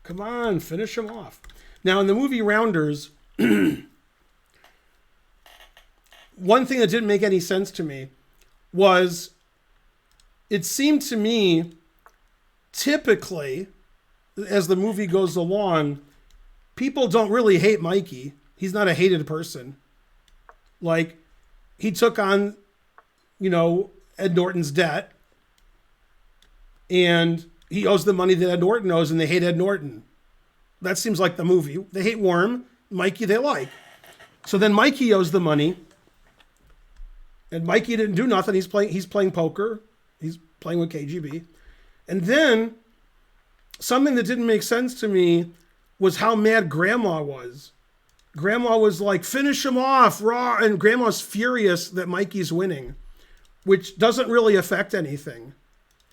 Come on, finish him off. Now, in the movie Rounders, one thing that didn't make any sense to me was it seemed to me typically, as the movie goes along, people don't really hate Mikey. He's not a hated person. Like, he took on, you know, Ed Norton's debt, and he owes the money that Ed Norton owes, and they hate Ed Norton. That seems like the movie. They hate Worm. Mikey they like. So then Mikey owes the money, and Mikey didn't do nothing. He's playing poker. He's playing with KGB. And then something that didn't make sense to me was how mad Grandma was. Grandma was like, finish him off, raw. And Grandma's furious that Mikey's winning, which doesn't really affect anything.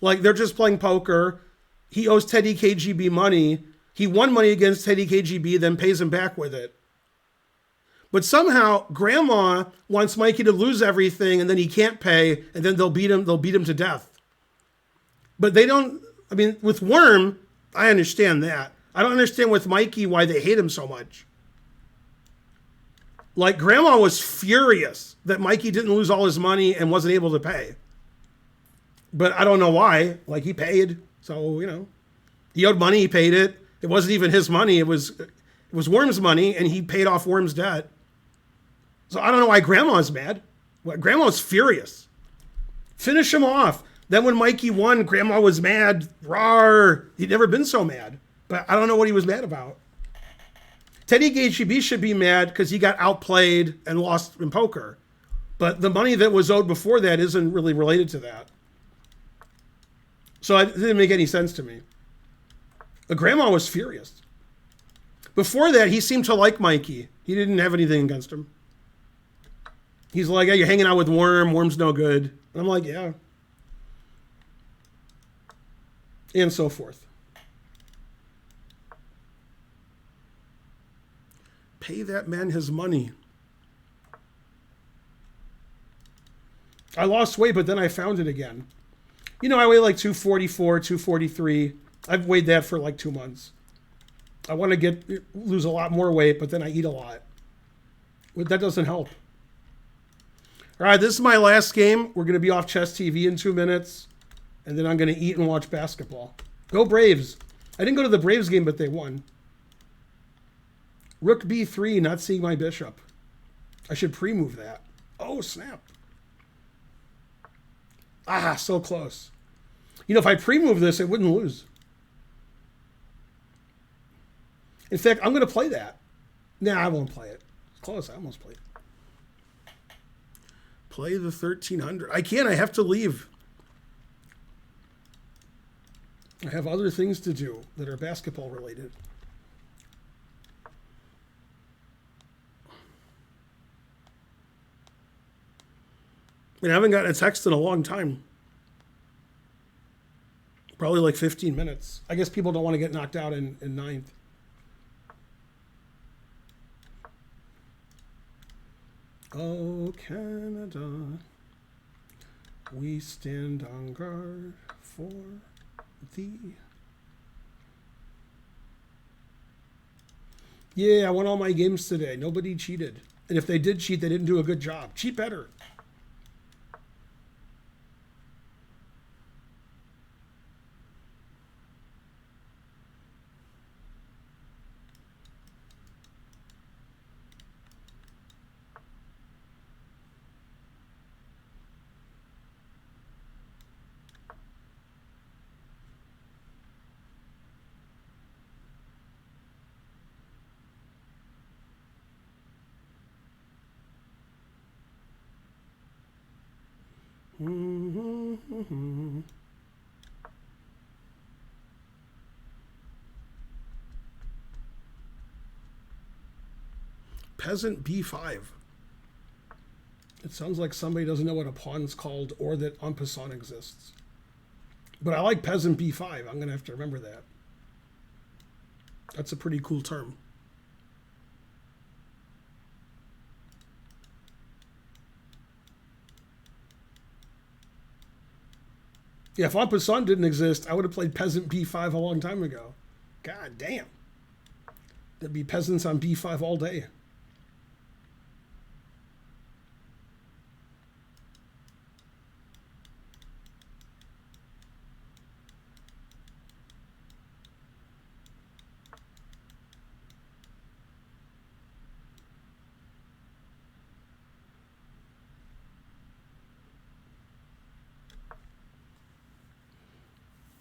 Like, they're just playing poker. He owes Teddy KGB money. He won money against Teddy KGB, then pays him back with it. But somehow Grandma wants Mikey to lose everything, and then he can't pay, and then they'll beat him to death. But they don't, I mean, with Worm, I understand that. I don't understand with Mikey why they hate him so much. Like, Grandma was furious that Mikey didn't lose all his money and wasn't able to pay. But I don't know why. Like, he paid. So, you know, he owed money. He paid it. It wasn't even his money. It was Worm's money, and he paid off Worm's debt. So I don't know why Grandma's mad. What? Grandma was furious. Finish him off. Then when Mikey won, Grandma was mad. Rawr. He'd never been so mad. But I don't know what he was mad about. Teddy Gaethje should be mad because he got outplayed and lost in poker. But the money that was owed before that isn't really related to that. So it didn't make any sense to me. But Grandma was furious. Before that, he seemed to like Mikey. He didn't have anything against him. He's like, yeah, you're hanging out with Worm. Worm's no good. And I'm like, yeah. And so forth. Pay that man his money. I lost weight, but then I found it again. You know, I weigh like 244, 243. I've weighed that for like 2 months. I want to lose a lot more weight, but then I eat a lot. But that doesn't help. All right, this is my last game. We're going to be off Chess TV in 2 minutes. And then I'm going to eat and watch basketball. Go Braves. I didn't go to the Braves game, but they won. Rook B3, not seeing my bishop. I should pre-move that. Oh, snap. Ah, so close. You know, if I pre-move this, it wouldn't lose. In fact, I'm going to play that. Nah, I won't play it. It's close. I almost played it. Play the 1300. I can't. I have to leave. I have other things to do that are basketball related. I mean, I haven't gotten a text in a long time. Probably like 15 minutes. I guess people don't want to get knocked out in ninth. Oh, Canada, we stand on guard for thee. Yeah, I won all my games today. Nobody cheated. And if they did cheat, they didn't do a good job. Cheat better. Peasant B5. It sounds like somebody doesn't know what a pawn's called or that en passant exists. But I like peasant B5. I'm going to have to remember that. That's a pretty cool term. Yeah, if en passant didn't exist, I would have played peasant B5 a long time ago. God damn. There'd be peasants on B5 all day.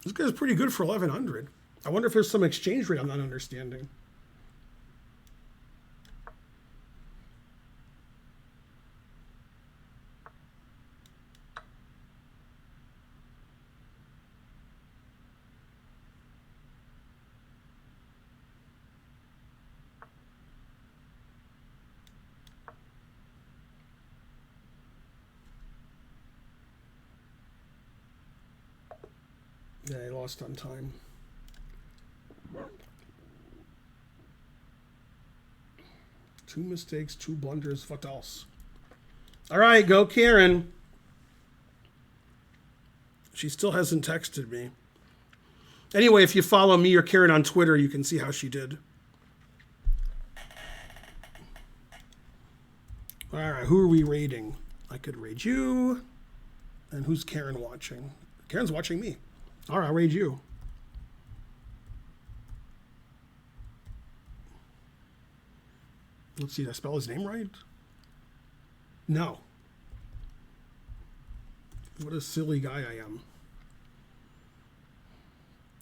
This guy's pretty good for 1100. I wonder if there's some exchange rate I'm not understanding. Yeah, I lost on time. Two mistakes, two blunders. What else? All right, go Karen. She still hasn't texted me. Anyway, if you follow me or Karen on Twitter, you can see how she did. All right, who are we raiding? I could raid you. And who's Karen watching? Karen's watching me. All right, I'll raid you. Let's see, did I spell his name right? No. What a silly guy I am.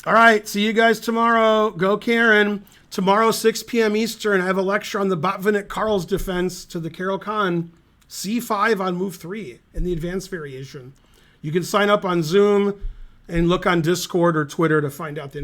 All right, see you guys tomorrow. Go Karen. Tomorrow, 6 p.m. Eastern, I have a lecture on the Botvinnik Karl's defense to the Carol Khan C5 on move 3 in the advanced variation. You can sign up on Zoom and look on Discord or Twitter to find out the